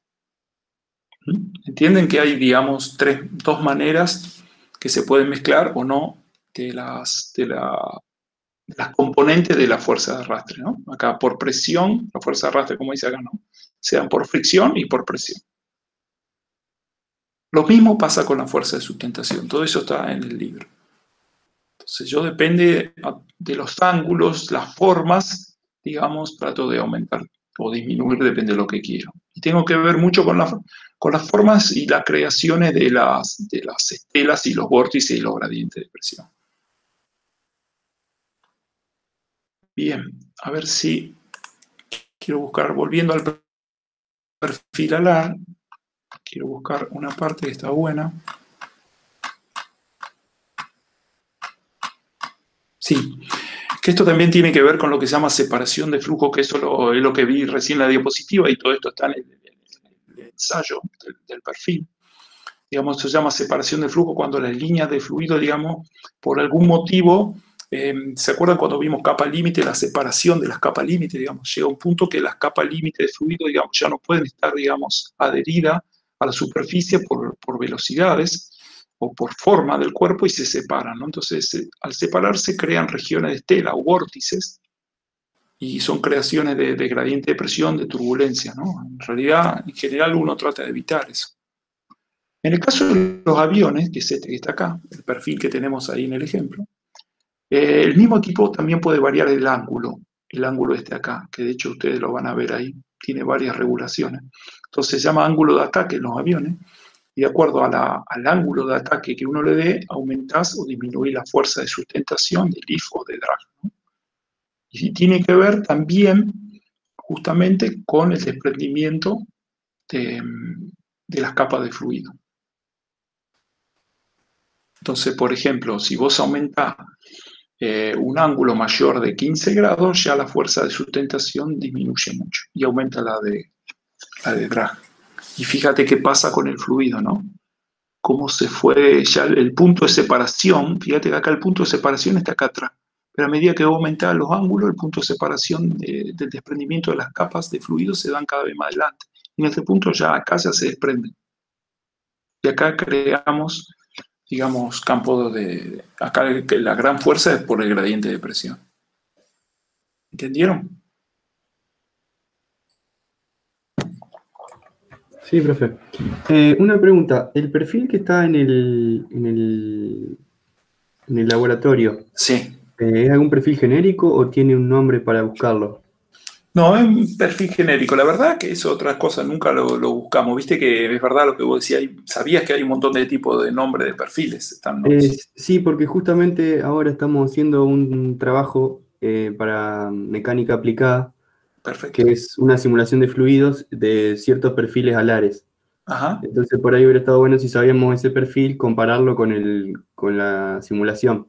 ¿Entienden que hay, digamos, dos maneras que se pueden mezclar o no de las componentes de la fuerza de arrastre, ¿no? Acá por presión, la fuerza de arrastre, como dice acá, ¿no? Se dan por fricción y por presión. Lo mismo pasa con la fuerza de sustentación, todo eso está en el libro. Entonces yo depende de los ángulos, las formas, digamos, trato de aumentar o disminuir, depende de lo que quiero. Y tengo que ver mucho con las formas y las creaciones de las estelas y los vórtices y los gradientes de presión. Bien, a ver si quiero buscar, volviendo al perfil alar, quiero buscar una parte que está buena. Sí, que esto también tiene que ver con lo que se llama separación de flujo, que eso es lo que vi recién en la diapositiva y todo esto está en el ensayo del perfil. Digamos, se llama separación de flujo cuando las líneas de fluido, digamos, por algún motivo, ¿se acuerdan cuando vimos capa límite, la separación de las capas límite, digamos, llega un punto que las capas límite de fluido, digamos, ya no pueden estar, digamos, adheridas a la superficie por velocidades o por forma del cuerpo y se separan, ¿no? Entonces, al separarse crean regiones de estela o vórtices y son creaciones de gradiente de presión, de turbulencia, ¿no? En realidad, en general, uno trata de evitar eso. En el caso de los aviones, que es este que está acá, el perfil que tenemos ahí en el ejemplo, el mismo tipo también puede variar el ángulo este acá, que de hecho ustedes lo van a ver ahí, tiene varias regulaciones. Entonces se llama ángulo de ataque en los aviones, y de acuerdo al ángulo de ataque que uno le dé, aumentás o disminuís la fuerza de sustentación, de lift o de drag, ¿no? Y tiene que ver también justamente con el desprendimiento de las capas de fluido. Entonces, por ejemplo, si vos aumentás un ángulo mayor de 15 grados, ya la fuerza de sustentación disminuye mucho y aumenta la de drag. Y fíjate qué pasa con el fluido, ¿no? Cómo se fue ya el punto de separación. Fíjate que acá el punto de separación está acá atrás. Pero a medida que aumentan los ángulos, el punto de separación del desprendimiento de las capas de fluido se dan cada vez más adelante. Y en este punto ya acá ya se desprenden. Y acá creamos, digamos, campos de... Acá la gran fuerza es por el gradiente de presión. ¿Entendieron? Sí, profe. Una pregunta. ¿El perfil que está en el laboratorio, Sí. ¿es algún perfil genérico o tiene un nombre para buscarlo? No, es un perfil genérico. La verdad que es otra cosa, nunca lo buscamos. Viste que es verdad lo que vos decías. ¿Sabías que hay un montón de tipos de nombres de perfiles? Están Sí, porque justamente ahora estamos haciendo un trabajo para mecánica aplicada, Perfecto. que es una simulación de fluidos de ciertos perfiles alares. Ajá. Entonces por ahí hubiera estado bueno si sabíamos ese perfil, compararlo con la simulación.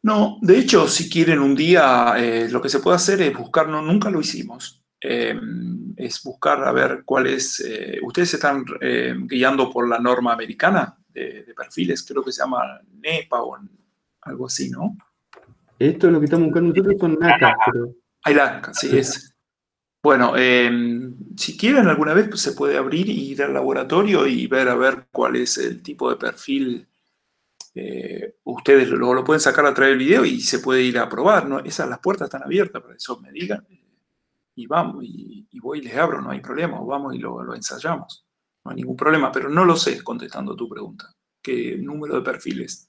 No, de hecho, si quieren un día, lo que se puede hacer es buscar, no, nunca lo hicimos, es buscar a ver cuál es, ustedes se están guiando por la norma americana de perfiles, creo que se llama NEPA o algo así, ¿no? Esto es lo que estamos buscando nosotros son NACA, pero... NACA, sí, es. Bueno, si quieren alguna vez pues, se puede abrir y ir al laboratorio y ver a ver cuál es el tipo de perfil. Ustedes lo pueden sacar a través del video y se puede ir a probar, ¿no? Las puertas están abiertas para eso, me digan, y vamos, y voy y les abro, no hay problema, vamos y lo ensayamos, no hay ningún problema, pero no lo sé, contestando tu pregunta, qué número de perfiles.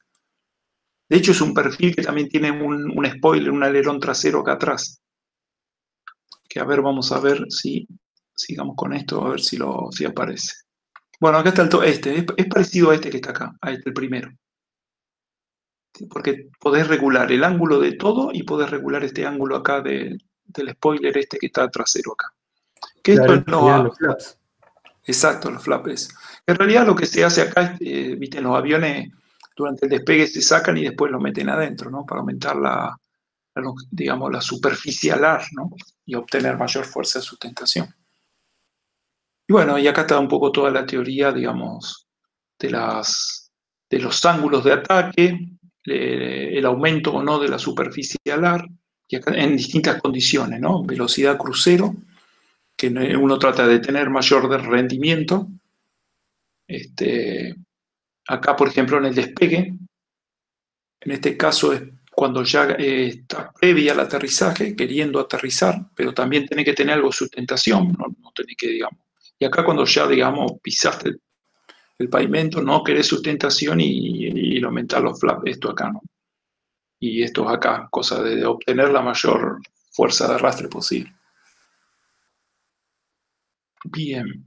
De hecho, es un perfil que también tiene un spoiler, un alerón trasero acá atrás, que a ver, vamos a ver si, sigamos con esto, a ver si aparece. Bueno, acá está es parecido a este que está acá, a este, el primero. Porque podés regular el ángulo de todo y podés regular este ángulo acá del spoiler este que está trasero acá. Que claro, esto no los flaps. Exacto, los flaps. En realidad lo que se hace acá es, viste, en los aviones durante el despegue se sacan y después lo meten adentro, ¿no? Para aumentar digamos, la superficie alar, ¿no? Y obtener mayor fuerza de sustentación. Y bueno, y acá está un poco toda la teoría, digamos, de los ángulos de ataque, el aumento o no de la superficie alar, y acá en distintas condiciones, ¿no? Velocidad crucero, que uno trata de tener mayor rendimiento. Acá, por ejemplo, en el despegue, en este caso es cuando ya está previa al aterrizaje, queriendo aterrizar, pero también tiene que tener algo de sustentación, no tiene que, digamos. Y acá cuando ya, digamos, pisaste el pavimento, no querés sustentación y aumentar los flaps, esto acá, ¿no? Y esto acá, cosa de obtener la mayor fuerza de arrastre posible. Bien.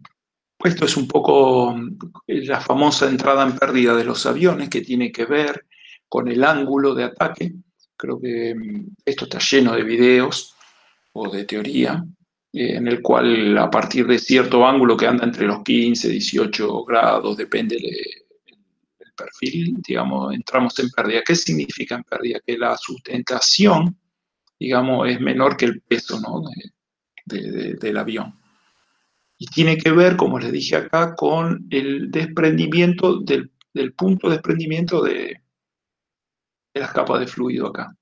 Esto es un poco la famosa entrada en pérdida de los aviones, que tiene que ver con el ángulo de ataque. Creo que esto está lleno de videos o de teoría, en el cual a partir de cierto ángulo que anda entre los 15, 18 grados, depende del perfil, digamos, entramos en pérdida. ¿Qué significa en pérdida? Que la sustentación, digamos, es menor que el peso, ¿no?, del avión. Y tiene que ver, como les dije acá, con el desprendimiento del punto de desprendimiento de las capas de fluido acá.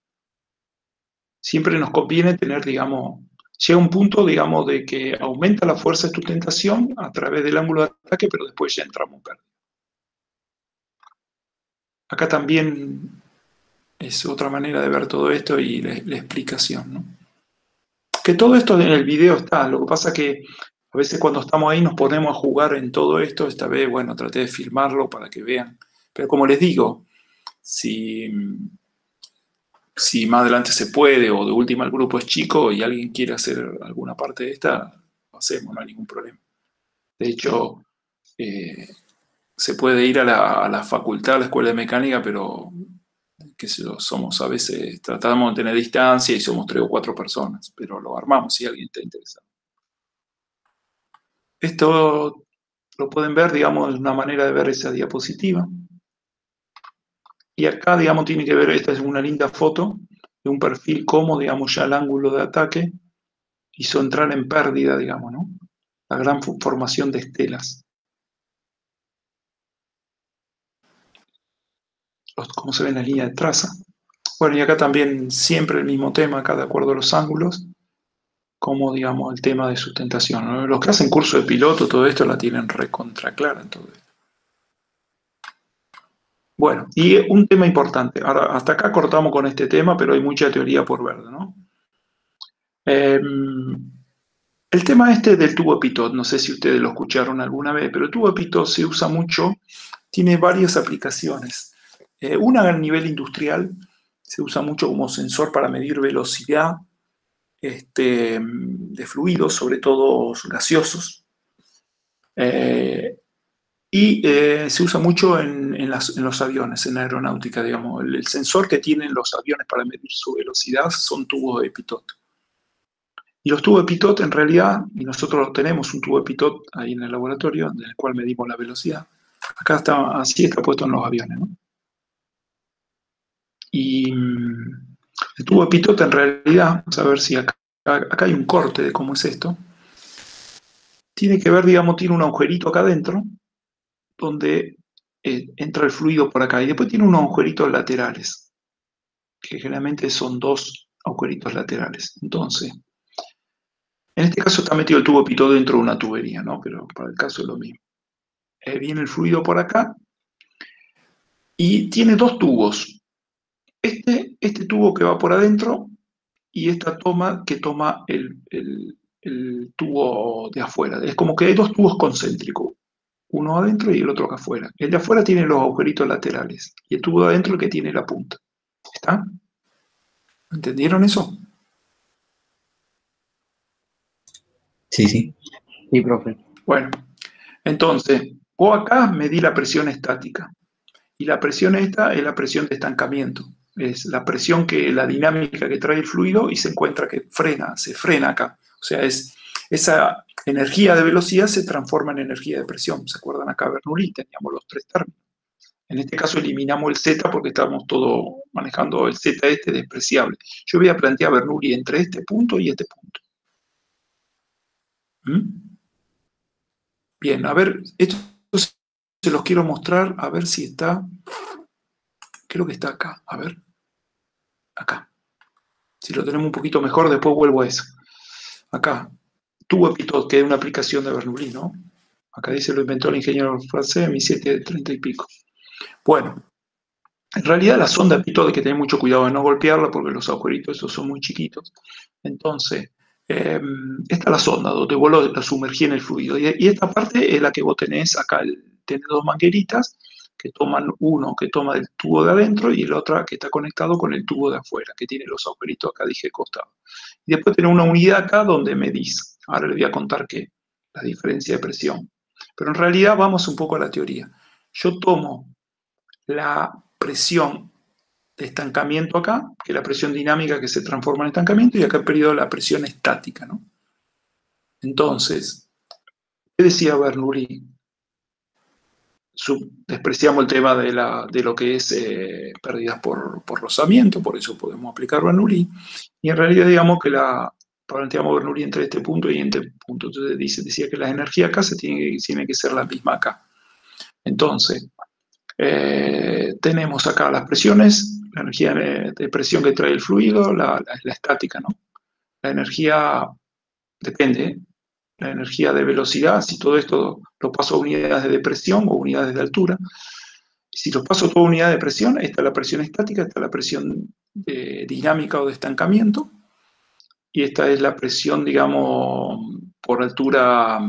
Siempre nos conviene tener, digamos, llega un punto, digamos, de que aumenta la fuerza de sustentación a través del ángulo de ataque, pero después ya entramos en pérdida. Acá también es otra manera de ver todo esto y la explicación, ¿no? Que todo esto en el video está, lo que pasa que a veces cuando estamos ahí nos ponemos a jugar en todo esto. Esta vez, bueno, traté de filmarlo para que vean. Pero como les digo, si más adelante se puede, o de última el grupo es chico y alguien quiere hacer alguna parte de esta, lo hacemos, no hay ningún problema. De hecho, se puede ir a la facultad, a la escuela de mecánica, pero qué sé yo, somos a veces, tratamos de tener distancia y somos 3 o 4 personas, pero lo armamos si alguien está interesado. Esto lo pueden ver, digamos, es una manera de ver esa diapositiva. Y acá, digamos, tiene que ver, esta es una linda foto de un perfil como, digamos, ya el ángulo de ataque hizo entrar en pérdida, digamos, ¿no? La gran formación de estelas. Cómo se ve en la línea de traza. Bueno, y acá también siempre el mismo tema, acá de acuerdo a los ángulos, como, digamos, el tema de sustentación, ¿no? Los que hacen curso de piloto, todo esto la tienen recontra clara en todo esto. Bueno, y un tema importante. Ahora, hasta acá cortamos con este tema, pero hay mucha teoría por ver, ¿no? El tema este del tubo Pitot, no sé si ustedes lo escucharon alguna vez, pero el tubo Pitot se usa mucho, tiene varias aplicaciones. Una a nivel industrial, se usa mucho como sensor para medir velocidad de fluidos, sobre todo gaseosos. Y se usa mucho en los aviones, en aeronáutica, digamos. El sensor que tienen los aviones para medir su velocidad son tubos de Pitot. Y los tubos de Pitot, en realidad, y nosotros tenemos un tubo de Pitot ahí en el laboratorio, en el cual medimos la velocidad. Acá está, así está puesto en los aviones, ¿no? Y el tubo de Pitot, en realidad, vamos a ver si acá hay un corte de cómo es esto. Tiene que ver, digamos, tiene un agujerito acá adentro, donde entra el fluido por acá. Y después tiene unos agujeritos laterales, que generalmente son 2 agujeritos laterales. Entonces, en este caso está metido el tubo Pitot dentro de una tubería, ¿no? Pero para el caso es lo mismo. Viene el fluido por acá y tiene 2 tubos. Este tubo que va por adentro y esta toma que toma el tubo de afuera. Es como que hay 2 tubos concéntricos. Uno adentro y el otro acá afuera. El de afuera tiene los agujeritos laterales y el tubo de adentro el que tiene la punta. ¿Está? ¿Entendieron eso? Sí, sí. Sí, profe. Bueno, entonces, vos acá medí la presión estática. Y la presión esta es la presión de estancamiento. Es la presión la dinámica que trae el fluido y se encuentra que se frena acá. O sea, esa energía de velocidad se transforma en energía de presión. ¿Se acuerdan acá Bernoulli? Teníamos los 3 términos. En este caso eliminamos el Z porque estábamos todos manejando el Z despreciable. Yo voy a plantear Bernoulli entre este punto y este punto. Bien, a ver, esto se los quiero mostrar, a ver si está. Creo que está acá, a ver. Acá. Si lo tenemos un poquito mejor, después vuelvo a eso. Acá. Tubo Pitot, que es una aplicación de Bernoulli, ¿no? Acá dice lo inventó el ingeniero francés en 1730 y pico. Bueno, En realidad la sonda Pitot hay que tener mucho cuidado de no golpearla porque los agujeritos esos son muy chiquitos. Entonces, esta es la sonda donde vos la sumergís en el fluido. Y esta parte es la que vos tenés acá, tenés dos mangueritas que toman, uno que toma del tubo de adentro y el otro que está conectado con el tubo de afuera, que tiene los agujeritos acá, dije, costado. Y después tenés una unidad acá donde medís. Ahora les voy a contar la diferencia de presión. Pero en realidad vamos un poco a la teoría. Yo tomo la presión de estancamiento acá, que es la presión dinámica que se transforma en estancamiento, y acá he perdido la presión estática, ¿no? Entonces, ¿qué decía Bernoulli? Despreciamos el tema de lo que es pérdidas por rozamiento, por eso podemos aplicar Bernoulli, y en realidad digamos que planteamos Bernoulli entre este punto y este punto. Entonces decía que las energías acá tienen que ser las mismas acá. Entonces, tenemos acá las presiones, la energía de presión que trae el fluido, la estática, ¿no? La energía depende, la energía de velocidad, si todo esto lo paso a unidades de presión o unidades de altura. Si lo paso a toda unidad de presión, esta es la presión estática, esta es la presión dinámica o de estancamiento, y esta es la presión, digamos, por altura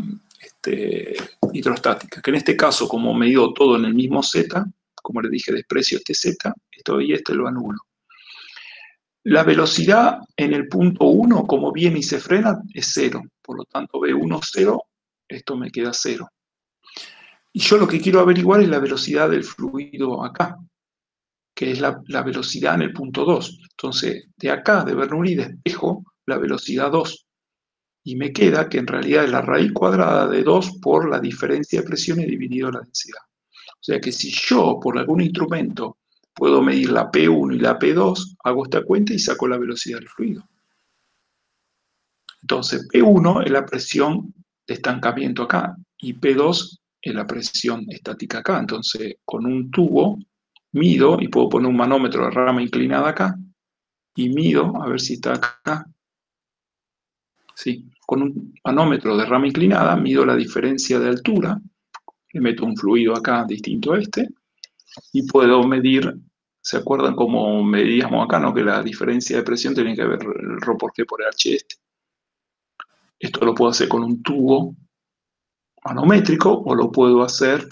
hidrostática, que en este caso, como medido todo en el mismo Z, como les dije, desprecio este Z, esto y este lo anulo. La velocidad en el punto 1, como viene y se frena, es 0. Por lo tanto, V1, 0, esto me queda 0. Y yo lo que quiero averiguar es la velocidad del fluido acá, que es la velocidad en el punto 2. Entonces, de acá, de Bernoulli, despejo la velocidad 2. Y me queda que en realidad es la raíz cuadrada de 2 por la diferencia de presiones dividido la densidad. O sea que si yo, por algún instrumento, puedo medir la P1 y la P2, hago esta cuenta y saco la velocidad del fluido. Entonces, P1 es la presión de estancamiento acá y P2 es la presión estática acá. Entonces, con un tubo mido y puedo poner un manómetro de rama inclinada acá y mido, a ver si está acá. Sí, con un manómetro de rama inclinada mido la diferencia de altura, le meto un fluido acá distinto a este y puedo medir, ¿se acuerdan cómo medíamos acá, no? Que la diferencia de presión tiene que ver el ρ por G por H este. Esto lo puedo hacer con un tubo manométrico o lo puedo hacer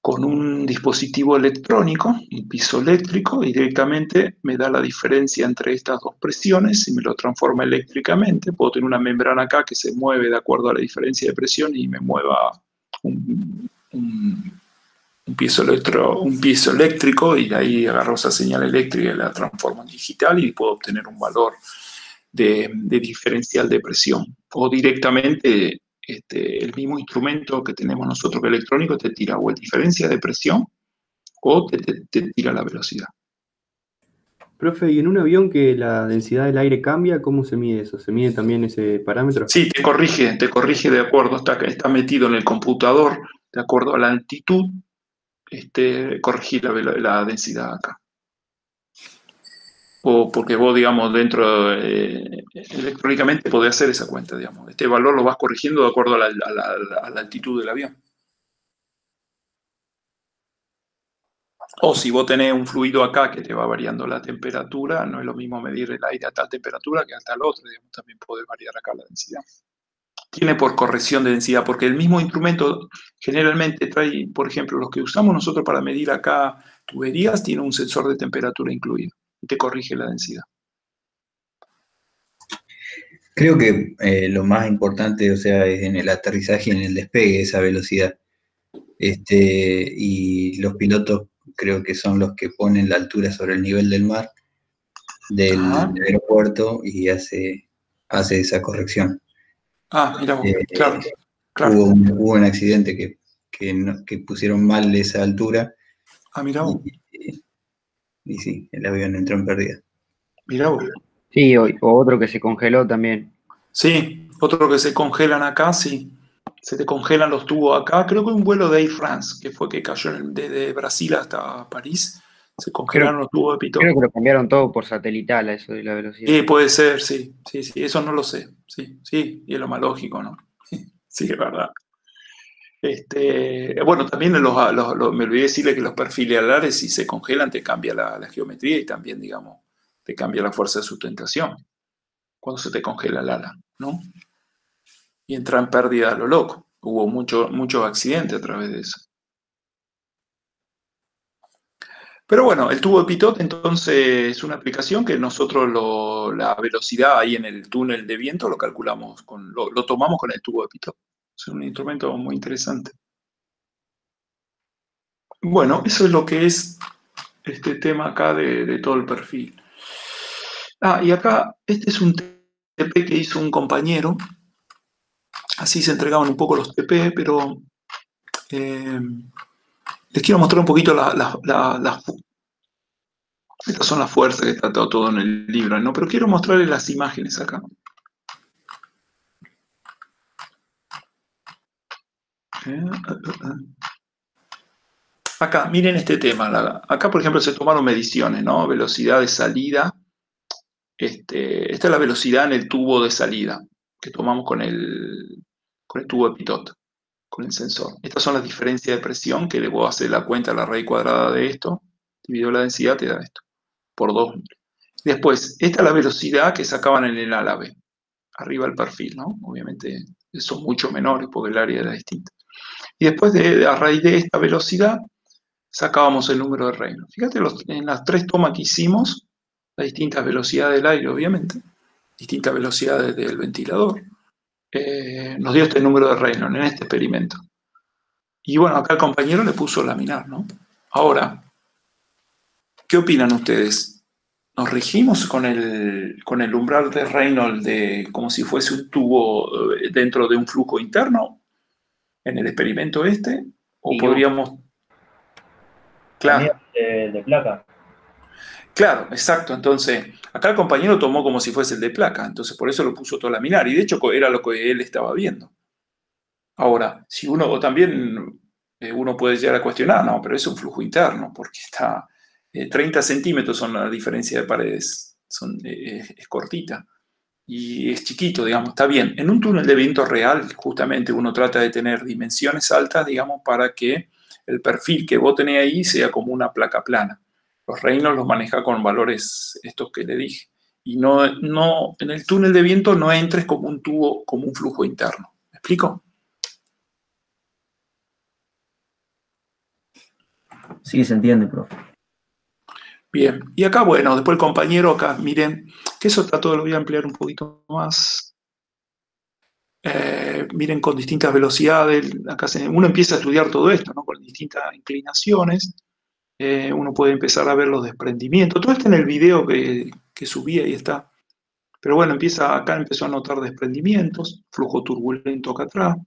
con un dispositivo electrónico, un piezoeléctrico, y directamente me da la diferencia entre estas dos presiones y me lo transforma eléctricamente. Puedo tener una membrana acá que se mueve de acuerdo a la diferencia de presión y me mueva un piezoeléctrico, y de ahí agarro esa señal eléctrica y la transformo en digital y puedo obtener un valor de diferencial de presión. O directamente el mismo instrumento que tenemos nosotros, que electrónico, te tira o diferencia de presión o te tira la velocidad. Profe, ¿y en un avión que la densidad del aire cambia, cómo se mide eso? ¿Se mide también ese parámetro? Sí, te corrige de acuerdo, está metido en el computador, de acuerdo a la altitud, corregir la densidad acá. O porque vos, digamos, dentro, electrónicamente podés hacer esa cuenta, digamos. Este valor lo vas corrigiendo de acuerdo a la altitud del avión. O si vos tenés un fluido acá que te va variando la temperatura, no es lo mismo medir el aire a tal temperatura que a tal otra, digamos, también podés variar acá la densidad. Tiene por corrección de densidad, porque el mismo instrumento generalmente trae, por ejemplo, los que usamos nosotros para medir acá tuberías, tiene un sensor de temperatura incluido y te corrige la densidad. Creo que lo más importante, o sea, es en el aterrizaje y en el despegue esa velocidad. Y los pilotos creo que son los que ponen la altura sobre el nivel del mar del aeropuerto y hace esa corrección. Mira vos, claro. Hubo un accidente que pusieron mal esa altura. Mira vos. Y sí, el avión entró en pérdida. Mira vos. Sí, o otro que se congeló también. Sí, otro que se congelan acá, sí. Se te congelan los tubos acá. Creo que un vuelo de Air France, que fue que cayó desde Brasil hasta París, se congelaron los tubos de Pitot. Creo que lo cambiaron todo por satelital, a eso de la velocidad. Sí, puede ser, sí, eso no lo sé. Sí, y es lo más lógico, ¿no? Sí, es verdad. Bueno, también me olvidé decirle que los perfiles alares, si se congelan, te cambia la geometría y también, digamos, te cambia la fuerza de sustentación cuando se te congela el ala, ¿no? Y entra en pérdida a lo loco. Hubo muchos accidentes a través de eso. Pero bueno, el tubo de Pitot entonces es una aplicación que nosotros la velocidad ahí en el túnel de viento lo calculamos, lo tomamos con el tubo de Pitot. Es un instrumento muy interesante. Bueno, eso es lo que es este tema acá de todo el perfil. Y acá, este es un TP que hizo un compañero. Así se entregaban un poco los TP, pero les quiero mostrar un poquito estas son las fuerzas que está todo en el libro, ¿no? Pero quiero mostrarles las imágenes acá. Acá, miren este tema. Acá, por ejemplo, se tomaron mediciones, ¿no? Velocidad de salida. Esta es la velocidad en el tubo de salida que tomamos con el tubo de Pitot, con el sensor. Estas son las diferencias de presión que le voy a hacer la cuenta, la raíz cuadrada de esto, dividido la densidad, te da esto, por 2. Después, esta es la velocidad que sacaban en el ala B, arriba el perfil, ¿no? Obviamente son mucho menores porque el área era distinta. Y después, a raíz de esta velocidad, sacábamos el número de Reynolds. Fíjate, en las 3 tomas que hicimos, las distintas velocidades del aire, obviamente, distintas velocidades del ventilador, nos dio este número de Reynolds en este experimento. Y bueno, acá el compañero le puso laminar, ¿no? Ahora, ¿qué opinan ustedes? ¿Nos regimos con el umbral de Reynolds como si fuese un tubo dentro de un flujo interno en el experimento este? ¿O podríamos...? Claro. De placa. Claro, exacto. Entonces, acá el compañero tomó como si fuese el de placa, entonces por eso lo puso todo laminar, y de hecho era lo que él estaba viendo. Ahora, si uno también puede llegar a cuestionar, no, pero es un flujo interno, porque está 30 centímetros son la diferencia de paredes, es cortita, y es chiquito, digamos, está bien. En un túnel de viento real, justamente uno trata de tener dimensiones altas, digamos, para que el perfil que vos tenés ahí sea como una placa plana. Los Reynolds los maneja con valores estos que le dije. Y no, en el túnel de viento no entres como un tubo, como un flujo interno. ¿Me explico? Sí, se entiende, profe. Bien, y acá, bueno, después el compañero, acá, miren, que eso está todo, lo voy a ampliar un poquito más. Miren, con distintas velocidades, acá uno empieza a estudiar todo esto, ¿no? Con distintas inclinaciones. Uno puede empezar a ver los desprendimientos. Todo esto en el video que subí, ahí está. Pero bueno, acá empezó a notar desprendimientos, flujo turbulento acá atrás.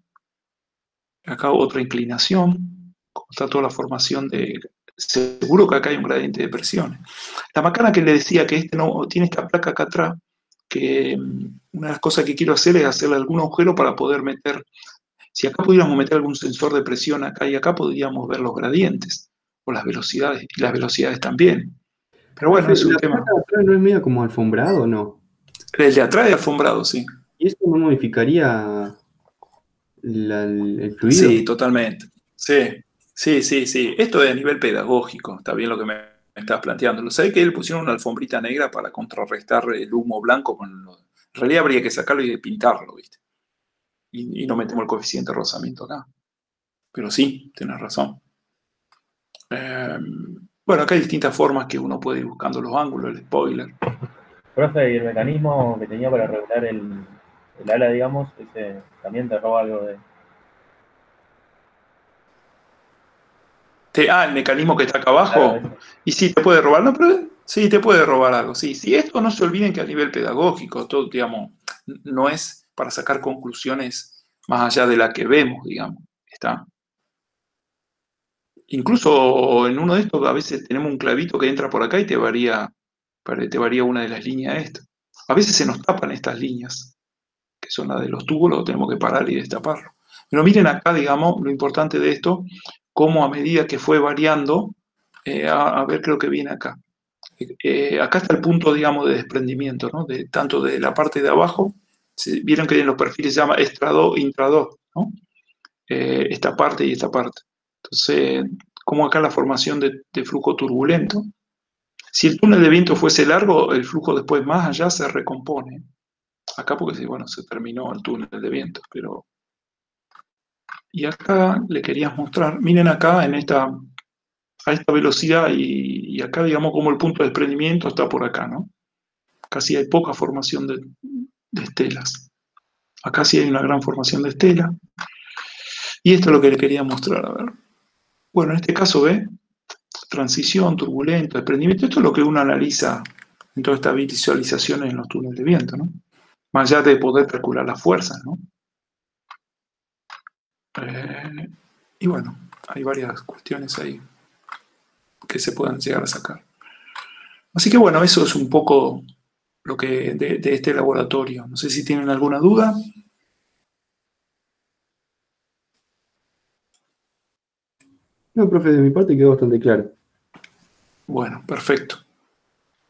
Acá otra inclinación, como está toda la formación seguro que acá hay un gradiente de presiones. La macana que le decía que no tiene esta placa acá atrás, que una de las cosas que quiero hacer es hacerle algún agujero para poder meter, si acá pudiéramos meter algún sensor de presión acá y acá, podríamos ver los gradientes o las velocidades, y las velocidades también. Pero bueno, es un tema. ¿La placa de atrás no es medio como alfombrado o no? El de atrás es alfombrado, sí. ¿Y eso no modificaría el fluido? Sí, totalmente. Sí. Esto es a nivel pedagógico, está bien lo que me estás planteando. Lo sabés que él pusieron una alfombrita negra para contrarrestar el humo blanco en realidad habría que sacarlo y pintarlo, ¿viste? Y no metemos el coeficiente de rozamiento acá. Pero sí, tenés razón. Bueno, acá hay distintas formas que uno puede ir buscando los ángulos, el spoiler. Profe, ¿y el mecanismo que tenía para regular el ala, digamos, ese también te roba algo de...? El mecanismo que está acá abajo. Claro, y sí, te puede robar, no, pero sí, te puede robar algo. Sí, esto no se olviden que a nivel pedagógico, todo, digamos, no es para sacar conclusiones más allá de la que vemos, digamos. Está. Incluso en uno de estos a veces tenemos un clavito que entra por acá y te varía una de las líneas de esto. A veces se nos tapan estas líneas, que son las de los tubos, lo tenemos que parar y destaparlo. Pero miren acá, digamos, lo importante de esto, cómo a medida que fue variando, a ver, creo que viene acá. Acá está el punto, digamos, de desprendimiento, ¿no? Tanto de la parte de abajo, vieron que en los perfiles se llama extra 2, intra 2, ¿no? esta parte y esta parte. Entonces, como acá la formación de flujo turbulento. Si el túnel de viento fuese largo, el flujo después más allá se recompone. Acá porque, bueno, se terminó el túnel de viento, pero... Y acá le querías mostrar, miren acá a esta velocidad y acá digamos como el punto de desprendimiento está por acá, ¿no? Casi hay poca formación de estelas. Acá sí hay una gran formación de estelas. Y esto es lo que le quería mostrar, a ver. Bueno, en este caso, ¿ve? Transición, turbulento, desprendimiento. Esto es lo que uno analiza en todas estas visualizaciones en los túneles de viento, ¿no? Más allá de poder calcular las fuerzas, ¿no? Y bueno, hay varias cuestiones ahí que se puedan llegar a sacar. Así que bueno, eso es un poco lo que de este laboratorio. No sé si tienen alguna duda. No, profe, de mi parte quedó bastante claro. Bueno, perfecto.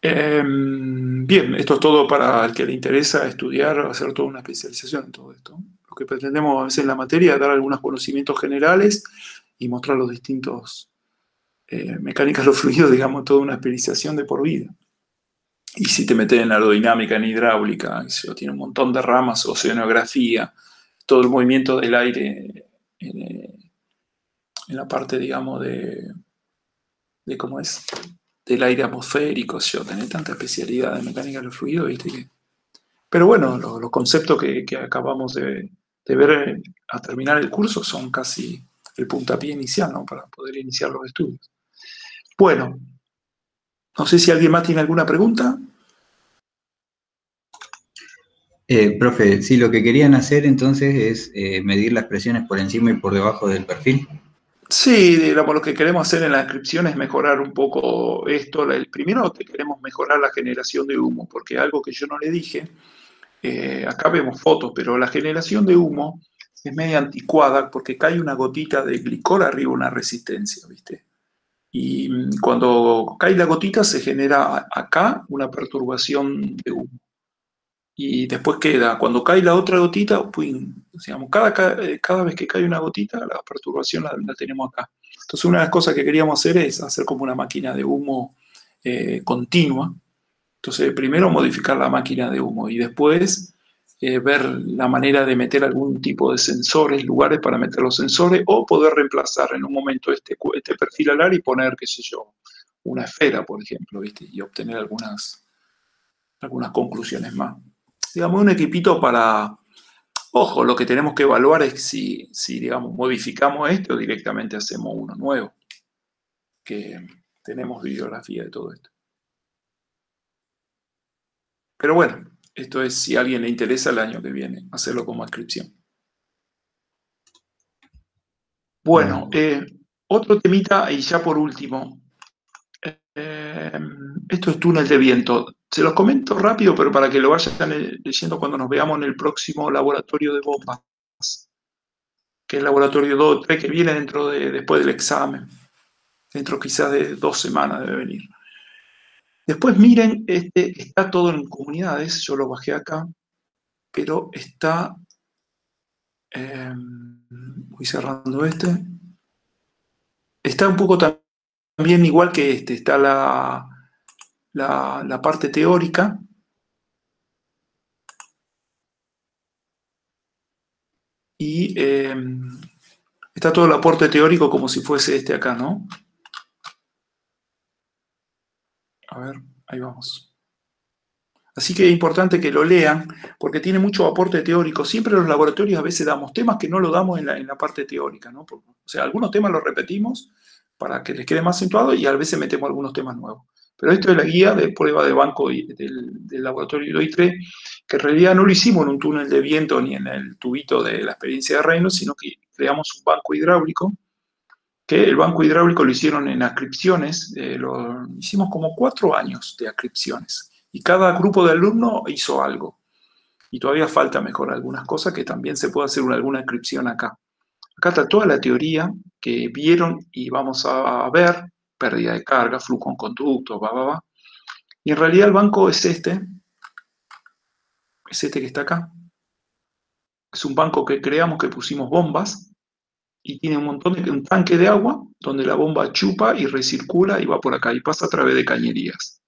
Bien, esto es todo para el que le interesa estudiar, hacer toda una especialización en todo esto. Lo que pretendemos a veces en la materia es dar algunos conocimientos generales y mostrar los distintos mecánicas de los fluidos, digamos, toda una especialización de por vida. Y si te metes en aerodinámica, en hidráulica, eso tiene un montón de ramas, oceanografía, todo el movimiento del aire en la parte, digamos, de cómo es, del aire atmosférico, tenés tanta especialidad de mecánica de los fluidos, ¿viste? Pero bueno, los conceptos que acabamos de ver a terminar el curso son casi el puntapié inicial, ¿no? Para poder iniciar los estudios. Bueno, no sé si alguien más tiene alguna pregunta. Profe, sí, lo que querían hacer entonces es medir las presiones por encima y por debajo del perfil. Sí, digamos, lo que queremos hacer en la descripción es mejorar un poco esto. Primero queremos mejorar la generación de humo, porque algo que yo no le dije, acá vemos fotos, pero la generación de humo es media anticuada porque cae una gotita de glicol arriba una resistencia, ¿viste? Y cuando cae la gotita se genera acá una perturbación de humo. Y después queda, cuando cae la otra gotita, ¡puing! Digamos, cada vez que cae una gotita, la perturbación la tenemos acá. Entonces, una de las cosas que queríamos hacer es hacer como una máquina de humo continua. Entonces, primero modificar la máquina de humo y después ver la manera de meter algún tipo de sensores, lugares para meter los sensores, o poder reemplazar en un momento este perfil alar y poner, qué sé yo, una esfera, por ejemplo, ¿viste? Y obtener algunas conclusiones más. Digamos, un equipito para... Ojo, lo que tenemos que evaluar es si digamos, modificamos esto o directamente hacemos uno nuevo, que tenemos bibliografía de todo esto. Pero bueno, esto es si a alguien le interesa el año que viene, hacerlo como inscripción. Bueno, otro temita y ya por último. Esto es túnel de viento. Se los comento rápido, pero para que lo vayan leyendo cuando nos veamos en el próximo laboratorio de bombas, que es el laboratorio 2 o 3, que viene después del examen. Dentro quizás de 2 semanas debe venir. Después miren, está todo en comunidades, yo lo bajé acá, pero está, voy cerrando está un poco también igual que está la parte teórica, y está todo el aporte teórico como si fuese este acá, ¿no? A ver, ahí vamos. Así que es importante que lo lean, porque tiene mucho aporte teórico. Siempre en los laboratorios a veces damos temas que no lo damos en la parte teórica, ¿no? O sea, algunos temas los repetimos para que les quede más acentuado y a veces metemos algunos temas nuevos. Pero esto es la guía de prueba de banco del laboratorio de OI3, que en realidad no lo hicimos en un túnel de viento ni en el tubito de la experiencia de Reynolds, sino que creamos un banco hidráulico, que el banco hidráulico lo hicieron en ascripciones, lo hicimos como 4 años de ascripciones, y cada grupo de alumnos hizo algo. Y todavía falta mejorar algunas cosas que también se puede hacer alguna ascripción acá. Acá está toda la teoría que vieron y vamos a ver, pérdida de carga, flujo en conductos, Y en realidad el banco es este que está acá. Es un banco que creamos, que pusimos bombas, y tiene un tanque de agua donde la bomba chupa y recircula y va por acá y pasa a través de cañerías.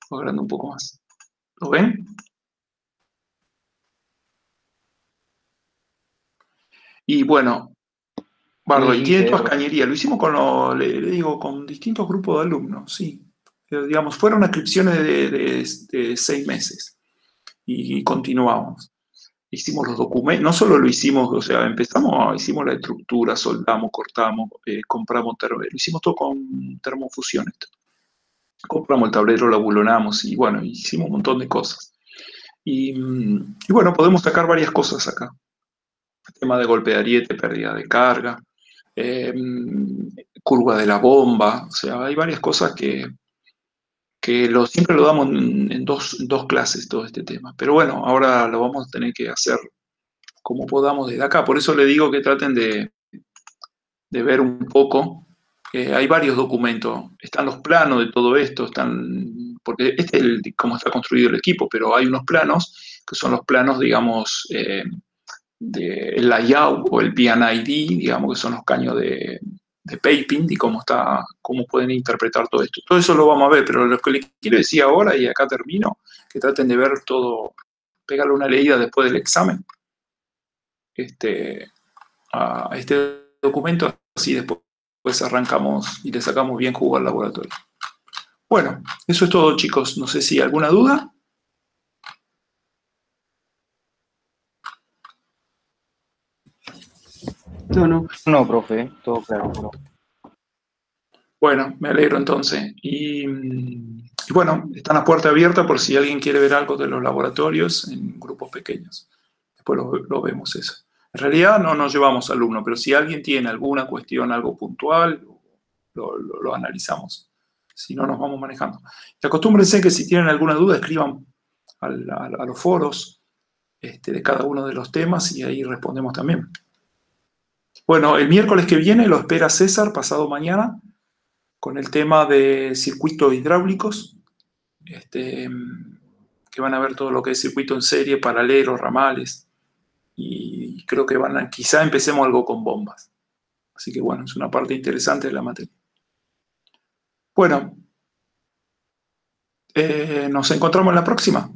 Voy agrandando un poco más. ¿Lo ven? Y bueno, Bardo, Sí, y sí, tiene se ve, todas profe. cañerías. Lo hicimos le digo, con distintos grupos de alumnos, sí. Digamos, fueron inscripciones de 6 meses y continuamos. Hicimos los documentos, no solo lo hicimos, o sea, hicimos la estructura, soldamos, cortamos, compramos lo hicimos todo con termofusión. Compramos el tablero, lo abulonamos y bueno, hicimos un montón de cosas. Y bueno, podemos sacar varias cosas acá. Tema de golpe de ariete, pérdida de carga, curva de la bomba, o sea, hay varias cosas que siempre lo damos en dos clases, todo este tema. Pero bueno, ahora lo vamos a tener que hacer como podamos desde acá. Por eso le digo que traten de ver un poco. Hay varios documentos, están los planos de todo esto, porque este es cómo está construido el equipo, pero hay unos planos que son los planos, digamos, del layout o el PNID, digamos que son los caños de piping y cómo pueden interpretar todo esto. Todo eso lo vamos a ver, pero lo que les quiero decir ahora, y acá termino, que traten de ver todo, pegarle una leída después del examen a este documento, así después arrancamos y le sacamos bien jugo al laboratorio. Bueno, eso es todo, chicos. No sé si alguna duda. No. No, profe, todo claro. Bueno, me alegro entonces. Y bueno, están las puertas abiertas por si alguien quiere ver algo de los laboratorios en grupos pequeños. Después lo vemos eso. En realidad no nos llevamos alumnos, pero si alguien tiene alguna cuestión, algo puntual, lo analizamos. Si no, nos vamos manejando. Y acostúmbrense que si tienen alguna duda, escriban a los foros de cada uno de los temas y ahí respondemos también. Bueno, el miércoles que viene lo espera César, pasado mañana, con el tema de circuitos hidráulicos, que van a ver todo lo que es circuito en serie, paralelos, ramales, y creo que quizá empecemos algo con bombas. Así que bueno, es una parte interesante de la materia. Bueno, nos encontramos en la próxima.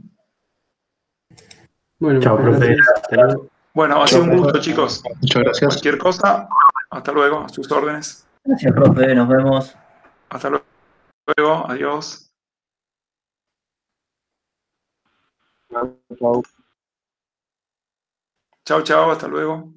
Bueno, Chao, profe. gracias. Hasta luego. Bueno, ha sido un gusto, chicos. Muchas gracias. Cualquier cosa, hasta luego, a sus órdenes. Gracias, profe, nos vemos. Hasta luego, adiós. Chau. Chao, chao, hasta luego.